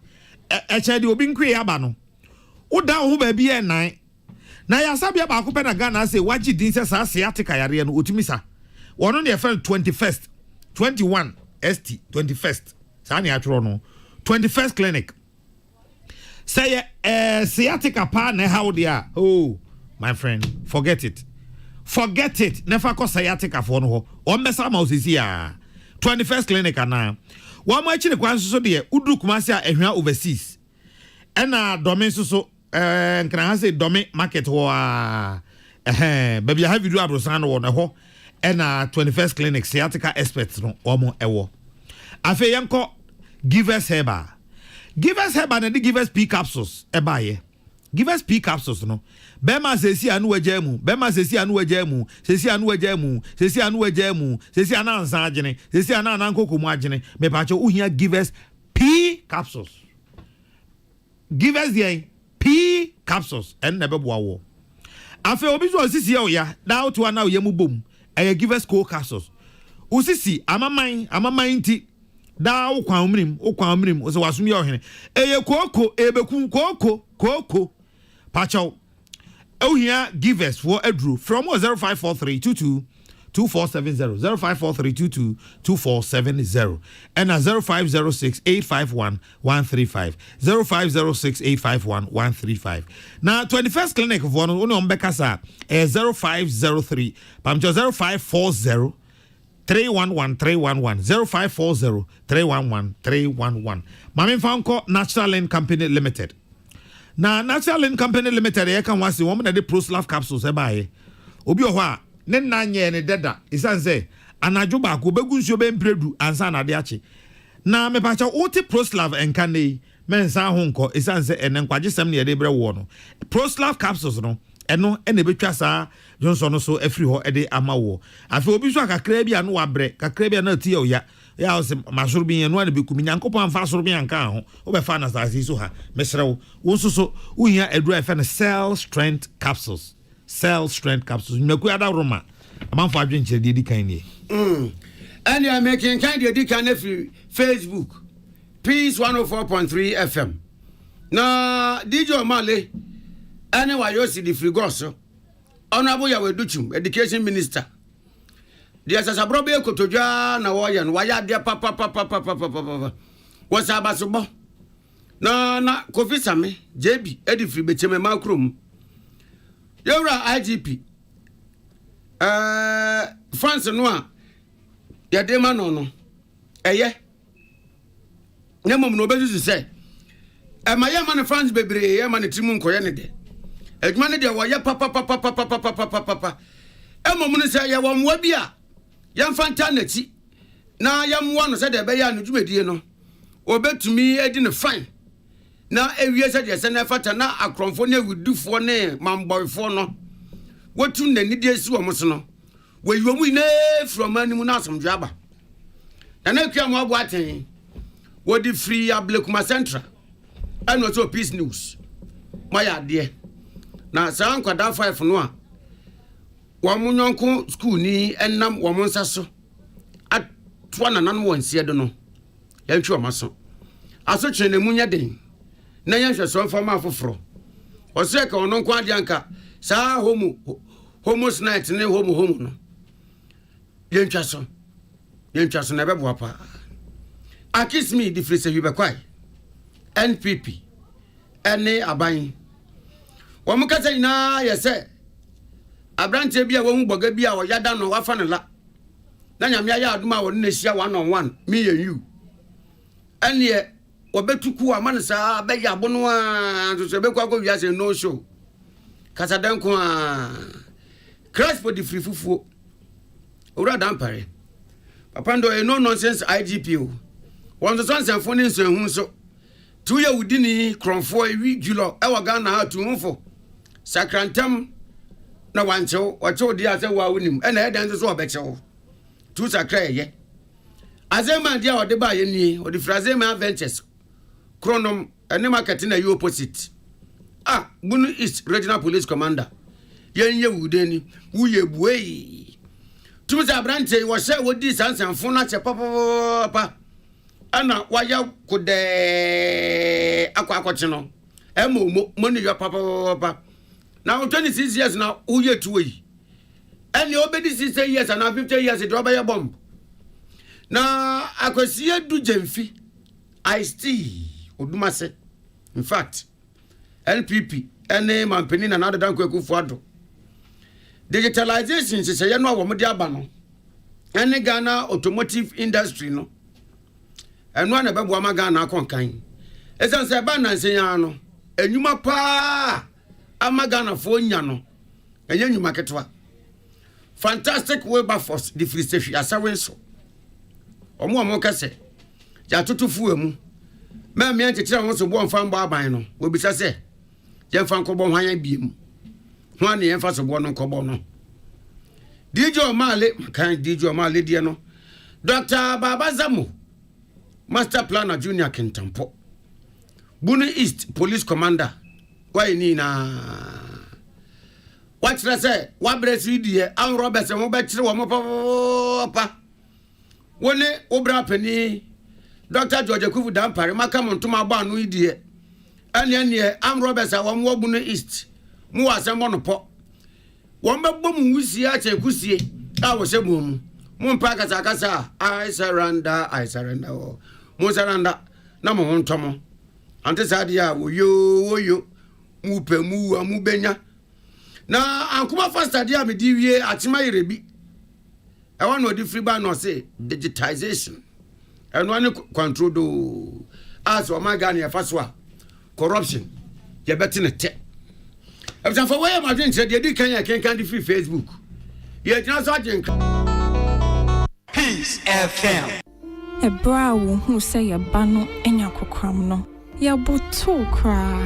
[SPEAKER 1] eche de obi nkwe aba no uda ho ba bi e nan na ya sabia ba ko pe na Ghana say waji din se sa sciatica yare no otimi sa wono ne ye fe 21st 21 st 21st sa ne atro no 21st clinic say sciatica pa na how dia oh my friend forget it never cause sciatica for no o mesa ma osisi ya 21st clinic ana wa ma chi ne kwan so de udu kumase a ehwa overseas ena domin so nkran ha say domin market ho baby have video abrosan no na ho ena 21st clinic sciatica experts no omo ewo afa yenko Givers Herba na di Givers P capsules ebaye Givers P capsules no bema sesi anu wajamu bema sesi anu wajamu sesi anu wajamu sesi anu wajamu sesi anansa agene sesi ananko mu agene me pacho uhia Givers P capsules Givers yen P capsules en na beboa wo afa obi so sisi ya oya da to na oyemu bom eye Givers co capsules usisi amaman ti da ukwan omrim o se wasumi ohene eye koko ebekun koko pacho ohia Givers for edru from 054322 2470 054322 2470 and 0506 851 135 0506 851 135 now 21st clinic for no on bekasa 0503 pamcho 0540 311 0540 311 Mami Fanko Natural Land Company Limited. Na Natural Land Company Limited ye kan wase wo na de ProSlav capsules e baaye. Obi o ho a ne nanye ne deda isan say anajo ba ko begu nsuo be mpredu ansa na de ache. Na me pa cha oti ProSlav enka nei mensa ho nko isan say enen kwagesem ne de bre wo no. ProSlav capsules no eno ene betwa saa Johnson no so afri ho ede amawo afi obi so akakra bia no wabre kakra bia na tie oya ya o se masoro bi eno ade bekum nyankopon amfa soro bi anka ho wo be fa na saa so ha mesrew wo so uhia edura efa na cell strength capsules meku ada roma amanfo adwen kire de di kan ni
[SPEAKER 2] and you are making kind of can every Facebook Peace 104.3 FM na DJ Omale anyway you see the frigoso Honorable Yaweduchum, Education Minister. There's a brobe kotoja na wayan waya dia papa. What's abasubo? Na Kofi Same, JB, Edifri Becheme Makrum. Yora IGP. France Noir. Ya dema no. Eye. Nemom no bezu say. Ma ya man France bebre, ya man timu nkoye ne de. Edmane de wa ya papa emom ne se ya wo mwa bia ya mfanta na ti na ya mwa no se de be ya no dwumedie no obetumi edi ne fine na ewie se de se na fata na akronfo na ewudufo ne mamboyfo no wotu na nidi esi wo mso no weyiwomu ine from animu na asomdwa aba na kwa mo abo aten wodi free ablekuma central and also Peace News maya de na san kwada 5 no a wo munyonko school ni enam wo monsa so atwa nanan won sie do no ya twa maso aso kyene munya den na ya hweso fama afoforo o se ka ono nko ade anka sa homos night ne homo no ye twa so na bebo apa akismi di frese wi be kwai NPP ene aban wamukasa ina yese abrante bia wo mboga bia wo yada no wafa ne la na nyamya ya aduma wo ne hia 1-on-1 me and you ene obetuku amansa be ya bono a so be kwa ko wiase no show kasa danko a crash for the free fufu ora dampare papa ndo no nonsense IGP o won so nsen fo ni nsen hu so tu ya udini kronfo ewi julo e wa Ghana ha tu hunfo sakrantam na wancho wacho dia se wa wonim e na edan so obechewo tu sakra ye azema dia ode ba ye ni ode frazema ventures kronom ene market na you opposite Bunu East Regional Police Commander yenye wudeni wuye buei tumza brante wo se wodi sansan funa che papa ana waya kude akwakoche no emo money your papa now 26 years now uye tuwe and you obedi 6 years and 50 years it rubber your bomb na akwesiye du jemfi I still odumase in fact LPP ene mampeni na nado dan kwaku fuado digitalization se ye no awomo de aba no ene Ghana automotive industry no eno na bebo ama Ghana akonkan esan se ba na nsenya no enyuma pa ama Ghana fo nya no enye nyuma ketwa fantastic Wilberforce the free station asawenso omo kase ya tutufu emu me me antitira won so bo mfa mbo aban no we bisa se je mfa nkobo hwan biem hwan ne mfa so bo no nkobo no DJ Omale kan DJ Omale die no Dr. Baba Zamo Master Planner Junior Kentampo Bunu East Police Commander why ni na what say what bresi die an Robert mo be kire wo mo papa woni obra pani Dr. George Kufu Dampare maka montuma agba anu die ane am Robert a wo mo Bunu East mu wasem no po won be bom wusi a che kusie a wo se mu mpa kasa I surrender mo surrender na mo ntomo ante sadia wo yo mu pe mu amu benya na ankuma faster dia me di wie atima yerebi e won no di free ban no say digitization and one control do as o magani afaswa corruption ye betine te e for where my drink said you can di free Facebook ye jina so agent
[SPEAKER 13] Peace FM
[SPEAKER 14] Ebra wo hu say ye ba no enya kokram no ya buto kra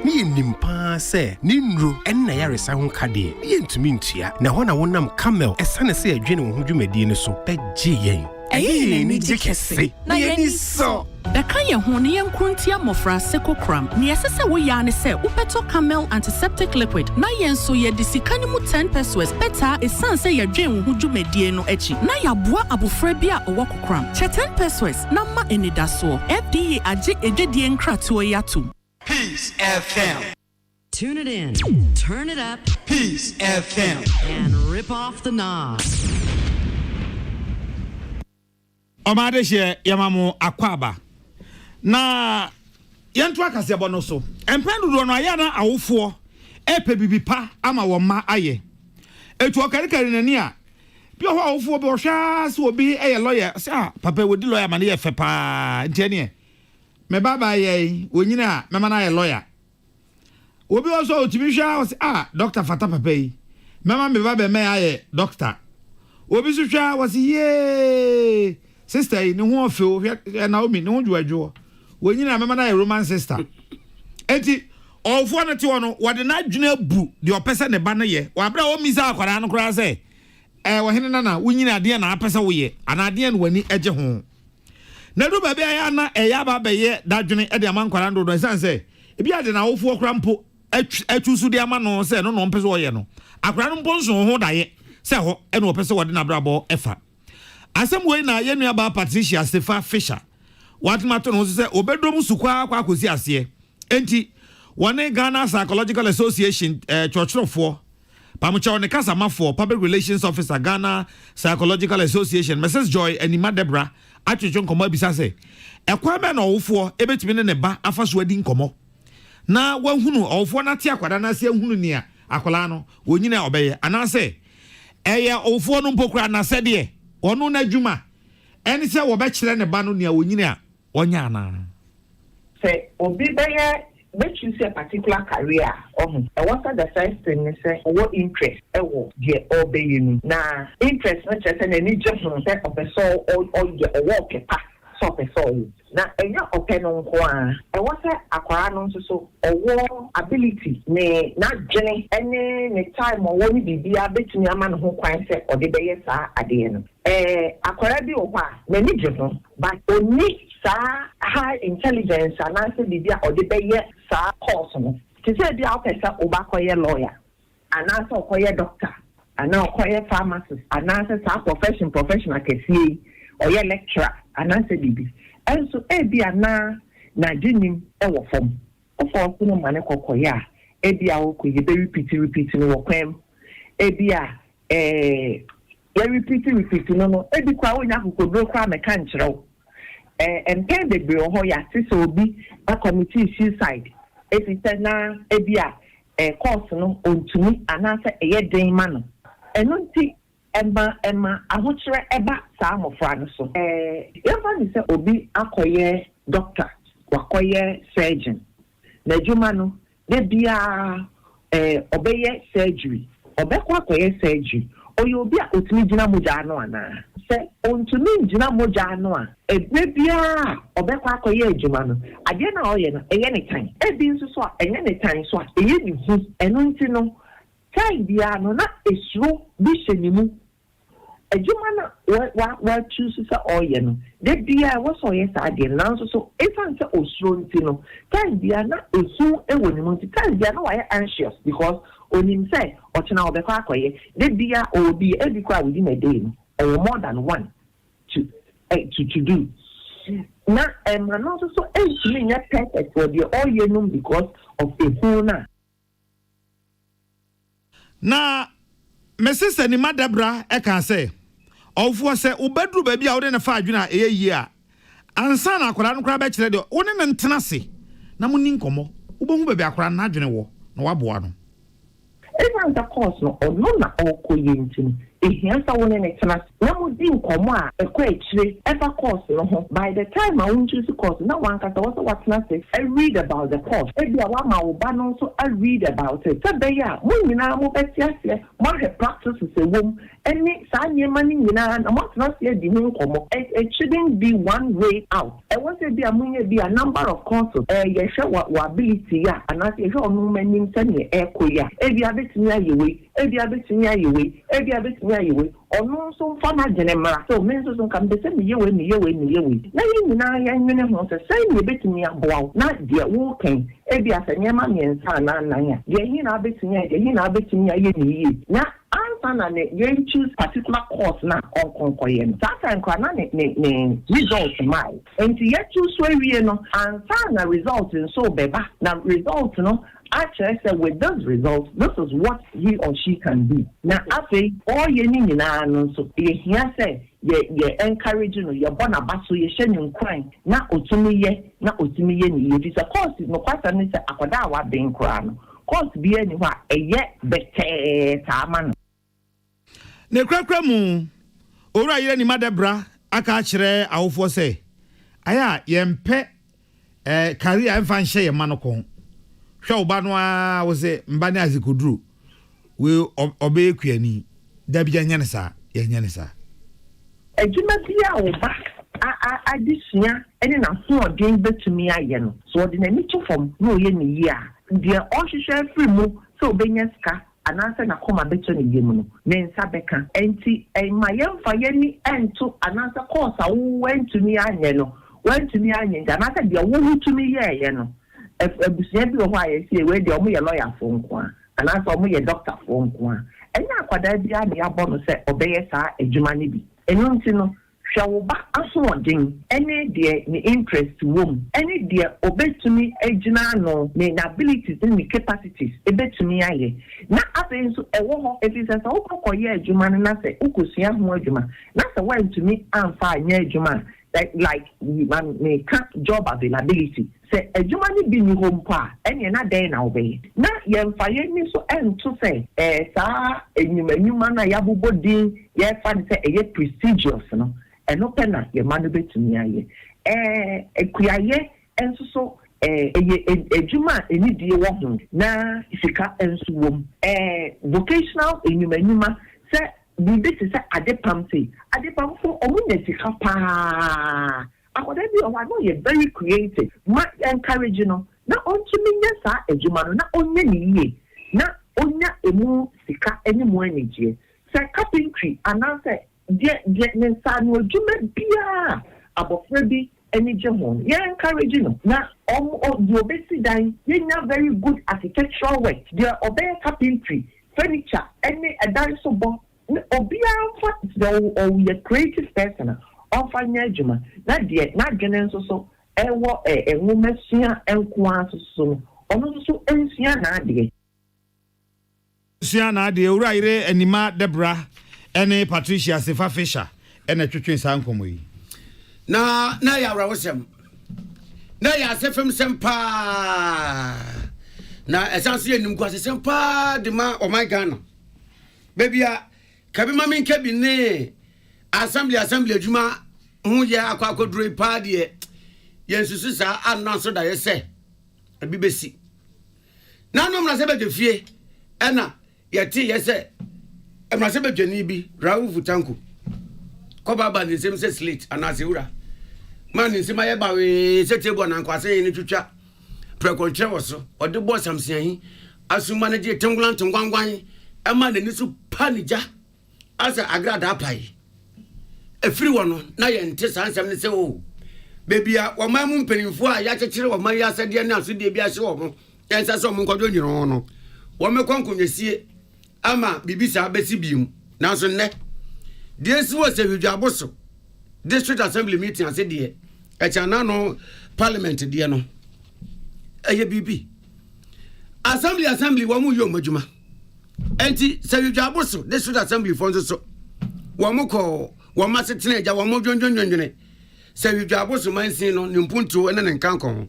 [SPEAKER 15] ni nimpa se ni nru enna yaresa ho kade ye ntumi ntua na ho na wonam camel esane se adwene wo ho dwumadi ne so begye yen
[SPEAKER 13] Aye ni jekese na yeni so
[SPEAKER 16] da kan ye ho ne yenkuntia mofra sekokram ne yesese wo ya ne se upeto camel antiseptic liquid na yen so ye disika ne mu 10 pesos beta esan se ye dwen wo dwumadie no echi na ya boa abofra bi a owo kokram che 10 pesos na ma enidaso FDA age edwedie nkratoe yatum
[SPEAKER 13] Peace FM Tune it in, turn it up, Peace FM and rip off the knobs.
[SPEAKER 1] Omade she yamamu akwaba na yentu akase bono so empendu do no aya na awofo epe bibipa ama wo ma aye etu okarikari nani a bi ho awofo bi ohwa se obi eye lawyer se papa wodi lawyer ma ne ye fe pa ntene me baba ye wonyina me ma na ye lawyer obi oso otimi hwa se doctor fata papa yi me ma me baba me aye doctor obi so hwa was ye sister ni ho ofo Naomi ni ho djuadjo wonyina mema na Roman sister enti ofo na ti wono wode na adwuna bu de opese ne ba na ye wa bra o misa akwara no kura se wo hene na wonyina de na apese wo ye ana de na wani eje ho na do ba bia ya na eya ba ba ye da adwene e de amankwara ndo do san se e bia de na ofo kura mpo atwusu de ama no se no mpese wo ye no akwara no mpo nso ho da ye se ho e na opese wo de na brabo efa asem we na ye nua ba Patricia Stefa Fisher watmato no se obedom sukwa kwa akosi ase enti wone Ghana Psychological Association churchrofo pamucha wone kasamafo Public Relations Officer Ghana Psychological Association Mrs Joy Anima Debra atwetwe nkomo bisa se ekwa be na owofo ebetimi ne ba afaso adi nkomo na wahunu owofo na te akwada na se ahunu ni a akola no wonyina obeye anase eye owofo no mpokura na sede onu na djuma eni se wo be kire ne ba no nia wonyina a onya na
[SPEAKER 17] say obi beye we choose a particular career and what are the first thing is say what interest ewo je obey nu na interest na che say na ni je fun say opeso or je work pa so opeso na enya openo nko a what say akwara no so owo ability ne na dwene ene ne time owo ni bibia betumi ama no ho kwan say ode beye sa ade no akwara bi wo kwa na ni je fun but oni high intelligence and answer the or the bay course. To say the officer obakoye lawyer, and answer okoye doctor, and now okoye pharmacist, and answer professional KC or your lecturer, and answer DB. And so ebia na jinim ewo form. Of kuno mane kokoya, ebia oko ye be repeat no kwem. Ebia ya repeat no ebi kwa wonya kokodro kwa meka nkyerɛw mpɛn bebree wɔ hɔ ya sisi obi a committee suicide efisɛ na ebi a course no ontumi anaasɛ ɛyɛ den ma no ɛno nti ɛma ahokyerɛ ɛba saa mmɔfra no so yɛfa ne sɛ obi akɔyɛ doctor wakɔyɛ surgeon na adwuma no de bia ɔbɛyɛ surgery ɔbɛkɔ akɔyɛ surgery oyo obi a otumi gyina mogya ano ana sɛ ontumi gyina mogya ano a ebire bia ɔbɛkɔ akɔyɛ adwuma no adeɛ na ɔyɛ no ɛyɛ ne tan ebi nso so a ɛnyɛ ne tan so a ɛyɛ ne hu ɛno nti no tan bia no na esuro bi hyɛ ne mu adwuma na wa choose sɛ ɔyɛ no de bia wɔsɔ ɔyɛ saa adeɛ nanso so efan sɛ osuro nti no tan bia na ehu ɛwɔ ne mu nti tan bia na wayɛ anxious because onim say ọchịna ọbẹkọ akọye de bia obi edikwa within a day or more than one to do na no so entumi nya perfect for the all year num because of a hona
[SPEAKER 1] na mesese ni madabra e kan say ofo say ubedru ba bia wo de na fa adwena e yi a ansa na akora no kra ba kire de wo ne ntena se na mo ni nkomo ubohu ba bia akora na adwene wo na waboa no
[SPEAKER 17] even the course no no na okoye ntin ehia sa woni ne tena na mo di nkomo a ekọ ekire ever course no ho by the time I want choose course na wan kata what na say I read about the course e bia wa ma wo ba no so I read about it so be ya mo nyina mo beti ase mo he practices e wom any sa nyema ni nyina na mo tena se di nkomo it shouldn't be one way out I want to be a munye be a number of courses ye hwe wa ability ya anase ye hwe onu manim se ne ekoya e bia betimi ayewe e bia betimi ayewe e bia betimi ayewe onu so fama general so men so kan be se miyewe na nyina ya nwene ho se ne betimi aboa na de wo kan e bia se nyema miensa na nan ya de hin na betimi aye ni na answer na you choose particular course na onkonkoye no that nko na ne result mai enti you choose so wie no answer na result so beba na result no actually say with those results this is what he or she can do na afei all ye ni nyina no so ye hia say ye encourage no ye bona baso ye hye nkwan na otumi ye ni ye this course no kwata ni say akoda wa ben kra no course bi ani ho a eye bete ta ama no
[SPEAKER 1] ne krakra mu ora yire ni madabra aka kire awofo say aya ye mpe career emfa nhye ye manokon hwe oba no a wo se mba ne azikoduru we obe kuani da bia nya ne sa ye nya ne sa
[SPEAKER 17] adwuma bia oba adisua ene na so odin betumi aye no so ordinary to form no ye ni yi a de ohwehwe free mu so obenya ska ananse na koma beto ne yemu no ne nsa beka enti ma yemfa ye ni ento ananse course a wo wentumi anye no wentumi anye ananse de wo hutumi ye no ebusia bi ho aye sie we de omo ye lawyer fo nko a ananse omo ye doctor fo nko a enya akwada bia ne abo no se obeye saa adwuma ne bi enu nti no hwawoba asoodin ene de ne interest wom ene de obetumi agina no ne abilities ne capacities ebetumi aye na afen so ewo ho efisa sa ukokoye adwuma na se ukosua ho adwuma na se wantumi amfa anya adwuma like me can job availability say adwuma ni bi ni ho mpa ene na den na obey na yemfa ye ni so ento say saa enyuma na yabobodin ye fa ni say eye prestigious no eno pena ye manu betumi aye ekuaye enso so adwuma enidie wo ho na sika enso wom vocational enyuma say this is adepam for omunetika pa akoda bi o wa no ye very creative ma encourage no na ontumi nya sa adwuma no na onye ni yie na onya emu sika eni mu anigye say carpentry ananse de nsa no adwuma bia abofra bi any Jamon. Yeah, encouraging them. Now, your basic dying, you have very good architectural work. They are obey carpentry, furniture, any a dance so bon. Or we a creative person. Offer Najuma. Not yet, not general so. A woman, Sia, and Kwan so. Also, and Sia Nadia.
[SPEAKER 1] Sia Nadia, Uraire, and Nima Debra, and Patricia Sefa Fisher, and a Chuchin Sankomui.
[SPEAKER 2] Na ya rawosem. Na ya sefem sempa. Na esanso enim kwase sempa de ma o my Ghana. Baby a kabi mami nkabi ne assembly adwuma hu ye akwakodro pa de yensusu sa ananso da ye se abi besi. Na no mra se be fie ena ye ti ye se emra se be dwani bi Rauf Tanko. Ko baba ni sem se slate anase wura. Man in Simaya Bawi, Setable and Quase in the Chucha, Preconcheroso, or the boss I'm saying, as you manage a tunglant and one, a man in this panija, as a agrada pie. A free one, Nayan Tessan, and say, oh, baby, one my moon penny for a yacha of Maria said, yeah, now, so they be a show, and that's some Moncodon, your honor. One may come you see, Ama, Bibisa, Bessie Beam, now so net. This was a Jaboso. District Assembly meeting, I said, dear, at no Parliament, dear no. ABB Assembly, one more young Majuma. Anti Sayu Jaboso, District Assembly funds so. One more call, one master teenager, one more John. Sayu Jaboso, my sin on Numpuntu and then Cancon.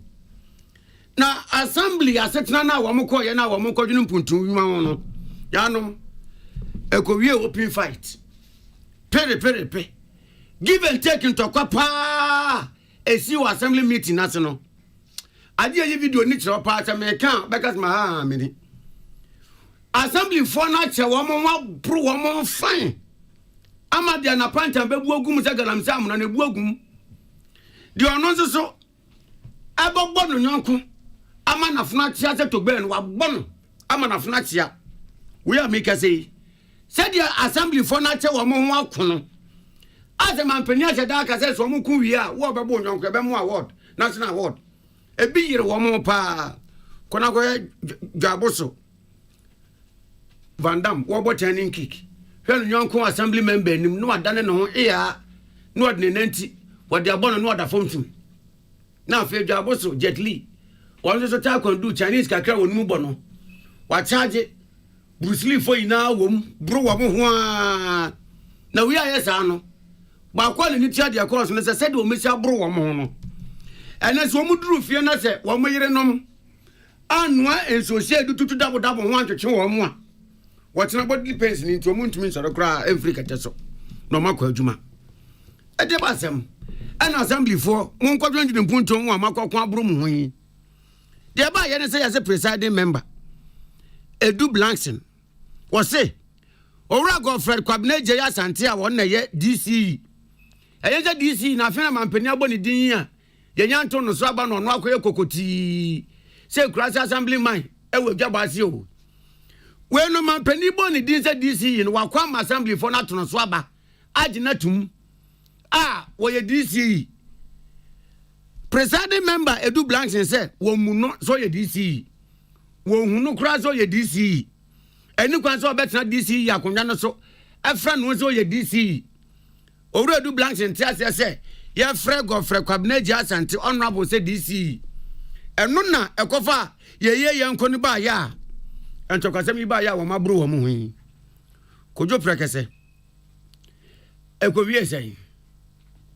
[SPEAKER 2] Now, Assembly, I said, now one more call, and now one more call Numpuntu, Yano, a Korea open fight. Pay. Give and take into Quapa a CU Assembly meeting national. I did a video nature part of my account because my mini Assembly for nature, one more pro, one more fine. I'm at the Anapant and Begum Zagalam Salmon and a Bogum. The announcer so about Bono Yonko. A man of Natia to burn what Bono. A man of Natia. We are make a say. Said your Assembly for nature, one more walk. As a man, Penyasha Daka says, one more we are, what about Yonka Award, National Award. A big year, one more pa. Konago Jaboso Van Dam, what about turning kick? When Yonko Assembly member, no done no ear, no Nenti, what they are born and what a fountain. Now, Fair Jaboso, Jet Li. One is a talk on do Chinese Kakra with Mubono. What charge it? Bruce Lee for you now, bro. Now we are yes, I know. But calling it charge across, and as I said, we'll miss our bro. And as one would do, fear not say, one way and no. And one and so said to double one to show one. What's about depends into a moon to mean sort of cry every catesso. No Marco Juma. At the bottom, an assembly for 1 quadrant in Punto, one Marco Quabrum. Thereby, I say as a presiding member. Edu Blankson was say, Orago Fred Quabne Jaya Santia one year DC. A DC na fena man Penyaboni Dinia, Yanton Swaban on Wako Kokoti. Say Cross Assembly mine, will Jabasio. When no man Peniboni DC in Wakwam Assembly for Naton Swaba, Adinatum. Where ye DC. Presiding member Edu Blankson said, One not so ye DC. Won no crash or ye DC. And you can so better DC, Yakunano so. A friend was all ye DC. Already blanks and tears, say, ye frag of Frequabnejas and honorable say DC. And nona, a cofa, ye young Coniba ya. And to Casemi by ya, my brew, Mui. Could you precase? A courier say.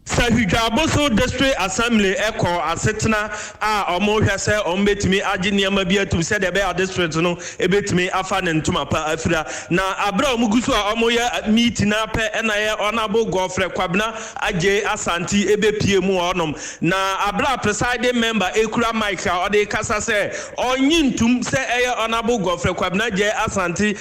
[SPEAKER 18] Sahujaboso District Assembly Echo Asetna Omo Hwese Ombetimi Aginiama Bia to said about district no ebetimi afa ne ntuma pa afira na abra omugusu a omo ya meeting na pe na ye honorable Godfrey Kwabna Aje Asanti ebepie mu onom na abra presiding member Ekura Mike ode kasa se onyintum se eye honorable Godfrey Kwabna Aje Asanti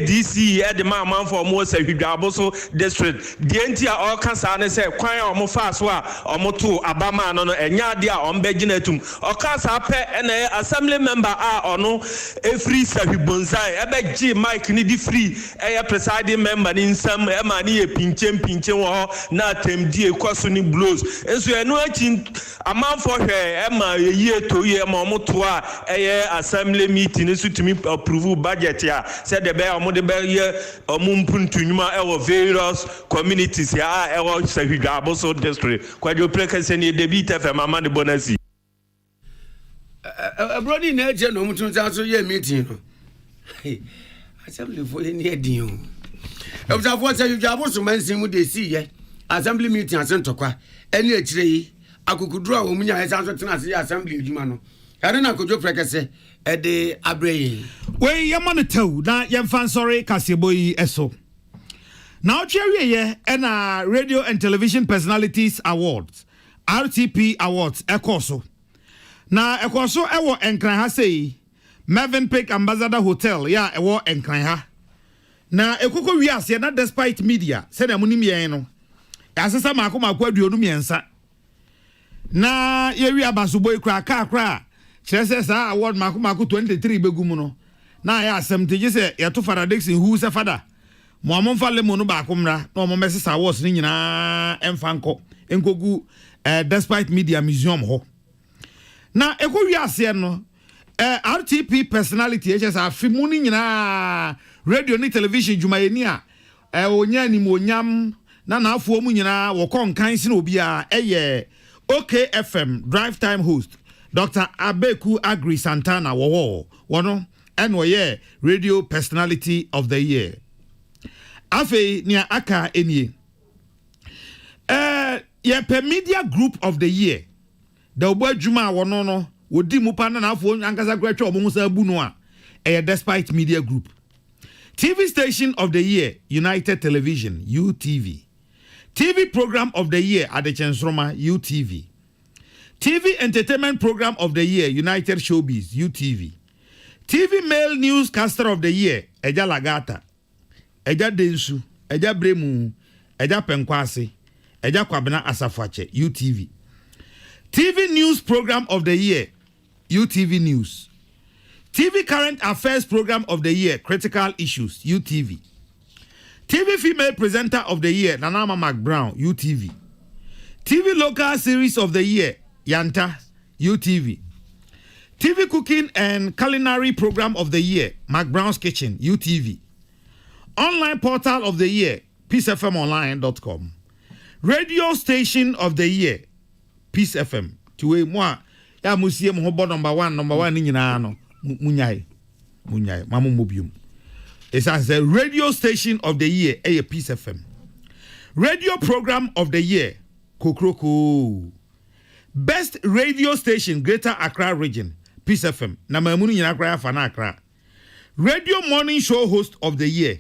[SPEAKER 18] DC e de ma manfo omo Sahujaboso District die ntia o kasa ne se kwan omo fa so a omoto abama no enya ade a ombegina tum oka sa pe na assembly member a ono free sahibonsai ebegye mic ni di free presiding member ni nsam ma ni pinche wo na temdi ekwaso ni blows enso enu achi amanfo hwe ma yeye to ye ma omoto a assembly meeting so tumi approve budget ya said the be omode be ye omumpuntu nyuma various communities ya sahigabo so district kwajo prekase ni debit fm amane bonasi
[SPEAKER 2] brody na je no mutun so ye meeting no assembly for ni edin o e for say you abo so mansin mu de see ye assembly meeting asentokwa eni akire yi akukuduru a omunya he sanso tena se assembly edwuma no ade na kojo prekase e de abrey
[SPEAKER 1] we yamane tew na yemfan sorry kasebo yi eso. Now, Cherry, and Radio and Television Personalities Awards, RTP Awards, Ekoso. Now, Ekoso, Ewo Enkranha say, Mervyn Peak Ambassador Hotel, ya Ewo Enkranha. Now, Ekoko Wias, not despite media, said a Munimiano. Asasa Makoma Quadumiansa. Now, Yeri Abasuboy Kra, Chesa Award Makumaku 23 Begumuno. Now, I asked them to just say, Yatu Faradix in who's a father. Mo fa le mo no ba komra na mo mesesa awards ni nyina emfanko enkogu despite media museum ho na ekowi ase no RTP personality HS afimu ni nyina radio ni television jumayeni a onya ni mo nyam na afuo mu nyina wo konkan si na obi a OKFM drive time host Dr. Abeku Agri Santana wo no enwo ye radio personality of the year. Afe nia aka enie ye per media group of the year the obo adwuma wono no wodi mu pa na afo ankasa kwatwa omo musa bu no a despite media group. TV station of the year United Television UTV. TV program of the year Adechensroma UTV. TV entertainment program of the year United Showbiz UTV. TV male newscaster of the year Eja Lagata. Eja Densu, Eja Bremu, Eja Penkwase, Eja Kwabena Asafache, UTV. TV News Program of the Year, UTV News. TV Current Affairs Program of the Year, Critical Issues, UTV. TV Female Presenter of the Year, Nanama McBrown, UTV. TV Local Series of the Year, Yanta, UTV. TV Cooking and Culinary Program of the Year, McBrown's Kitchen, UTV. Online Portal of the Year, peacefmonline.com. Radio Station of the Year, Peace FM. Tuwe mwa ya musie mhobo number one ni nyina no munyai mamu mobium. It says the Radio Station of the Year, Peace FM. Radio Program of the Year, Kokroko. Best Radio Station, Greater Accra Region, Peace FM. Na mamunu nyina Accra fana Accra. Radio Morning Show Host of the Year,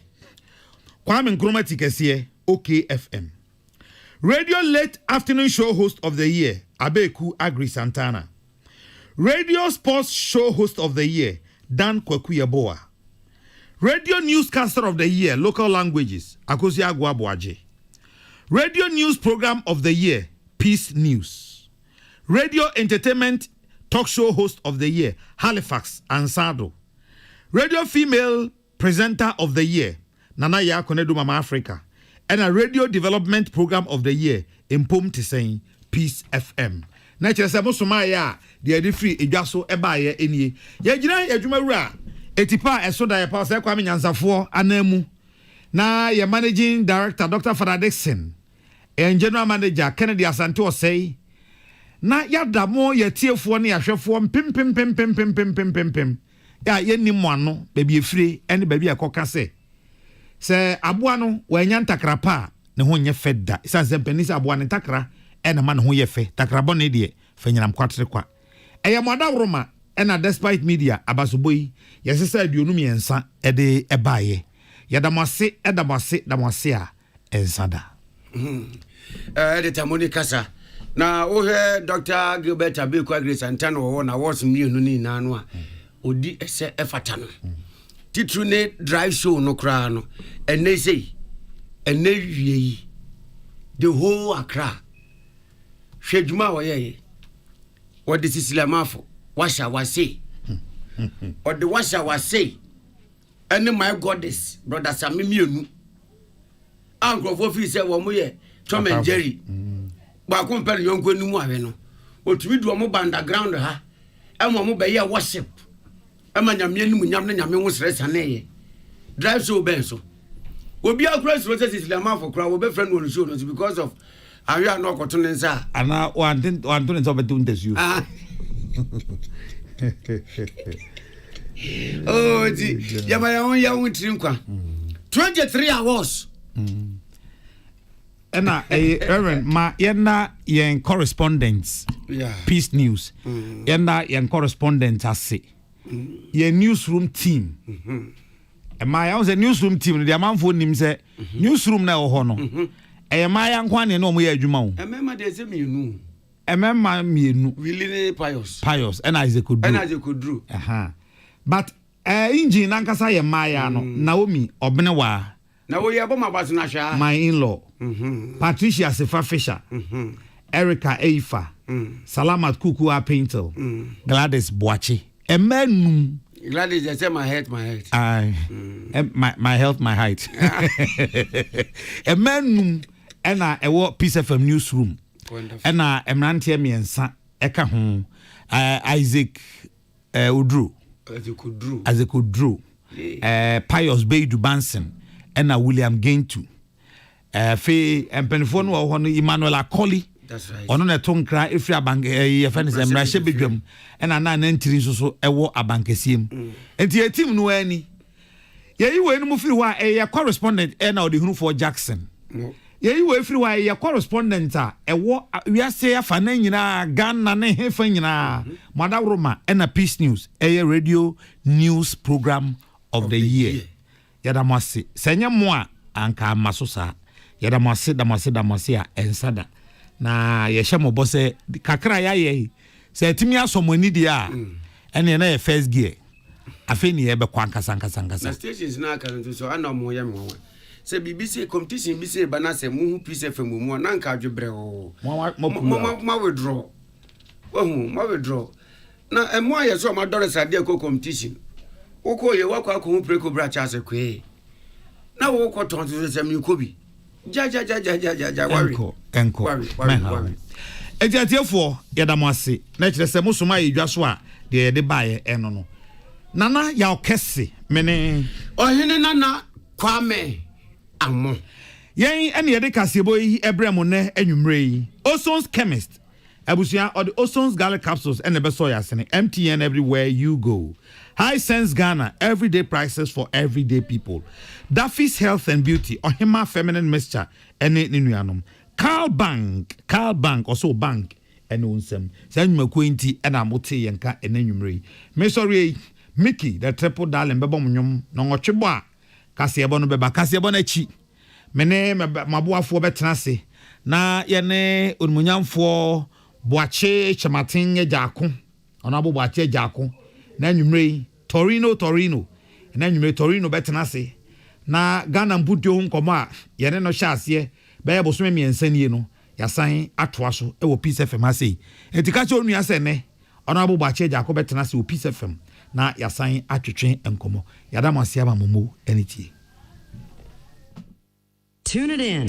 [SPEAKER 1] Kwame Nkrumah Tikesie, OKFM. Radio Late Afternoon Show Host of the Year, Abeku Agri Santana. Radio Sports Show Host of the Year, Dan Kwekuyaboa. Radio Newscaster of the Year, Local Languages, Akosi Agwabuaje. Radio News Program of the Year, Peace News. Radio Entertainment Talk Show Host of the Year, Halifax Ansado. Radio Female Presenter of the Year, Nana Yakonedu Mama Africa. And a Radio Development Program of the Year, Impom Tisane, Peace FM. Nature Samosuma ya, the Edifree Ejaso Ebaye Enie. Yajina Yajumara, Etipa Esoda Yapa Kwame Nyansafo Anemu. Na your Managing Director, Dr. Faradexen. And General Manager, Kennedy Asanto say, na yada mo ye tiefo ne ahwefo pim. Ya ye ni mo ano, baby efire, ene baby akoka se aboa no wanya ntakra pa ne ho nye feda isa se penisa aboa ne takra ene ma ne ho ye fe takra bo ne de fa nyinam kwatre kwa eye moda woroma ena despite media abasoboi yesesa aduonu miensa ede ebaye yadamase damase a ensada
[SPEAKER 2] edita monikasa na ohe Dr. Gilbert Abeku Agri Santana wo na was mienu ni na no a odi ese efata no titru ne drive show no kra no ene sei ene wie the whole Accra hwe dwuma wo ye what this is lamafo washa wase or the washa wase and my goddess brother Samimienu ankrofo fi se wo mo ye Tom and Jerry ba ko mpere yonko ni mu awe no otumi du mo underground ha e mo be ye worship e ma nyame ni mu nyam na nyame wo sresa na ye drive so ben so obi akura so say Islam for kura wo be friend one show no because of are you not cotton nsa
[SPEAKER 1] ana one to so betu ntesu
[SPEAKER 2] oh di yama ya won tiri nkwa 23 hours
[SPEAKER 1] Ena Reverend ma yena yen correspondents Peace News yena yen correspondents ase yen newsroom team ma ya was a newsroom team the amanfo nim say newsroom na ho no ma ya nkwa ne no mo ya adwuma wo
[SPEAKER 2] emema de se mienu
[SPEAKER 1] really pious
[SPEAKER 2] and Isaac Kudru
[SPEAKER 1] but engine nankasa ye ma ya no Naomi Obnewa
[SPEAKER 2] na wo ye boma basu na hwa
[SPEAKER 1] my in-law Patricia Sefa Fisher Erica Eifa Salamat Kuku Apintel Gladys Boachi Emenu
[SPEAKER 2] Gladys just say my head
[SPEAKER 1] my health my height Emenu ena ewo Peace FM newsroom ena emrantie miensa eka ho Isaac Udru Pius Beidu Banson ena William Gentu fe empenfo no ho no Emmanuel Akoli
[SPEAKER 2] that's right
[SPEAKER 1] ono na tonkra efri abank ye fene se mra bedwam ena na ntiri so ewo abankesiem enti team no ani ye yiwe no mu firi ho a correspondent ena odehunu for Jackson ye yiwe firi ho a correspondent a ewo wiase afa na nyina Ghana na hefa nyina Madawroma ena Peace News radio news program of the year yadamase senya mo a anka masosa damase a ensada na yehye mo bose kakra ya ye se timi asomani dia ene na first gear afeni ye be kwankasa
[SPEAKER 2] na stations na kan so ana mo ye mo se BBC competition bi se bana se mu Peace FM mu na nka adwebre o mo withdraw mo withdraw na emo aye so ma dore sade ko competition woko ye wakwa ko hu preko bra cha se kwe na woko ton se mi ko bi ja worry
[SPEAKER 1] etiatiefo yadamase na kire se musoma yedwa so a de de bae eno no nana ya okese mene
[SPEAKER 2] ohene nana kwame amo
[SPEAKER 1] yen ene yede kasebo yi ebrem ne anwumre yi Oson's chemist abusia or the Oson's garlic capsules and the beso yasene MTN everywhere you go. High Sense Ghana, everyday prices for everyday people. Duffy's Health and Beauty, Ohima Feminine Mixture, and Ninuanum. Carl Bank, also bank, and unsem. Send me quainty and amote yanka and enumere. Mesori, Mickey, the triple darling bebomum, no chiboa. Casiabono beba, Casiabonechi. Mene mabua for betnase. Na yene unmunyam for Boache Chamatin Jaco. Honorable Boache Jaco. Na nyumre Torino na nyumre Torino betenase na Ghana mpudio ho nkoma a yene no hya ase be ye bosome miensanie no yasan atoa so e wo Peace FM ase etika che onu ase ne ono abogba che jako betenase wo Peace FM na yasan atwetwe enkomo yadam ase aba momo enitie.
[SPEAKER 13] Tune it in.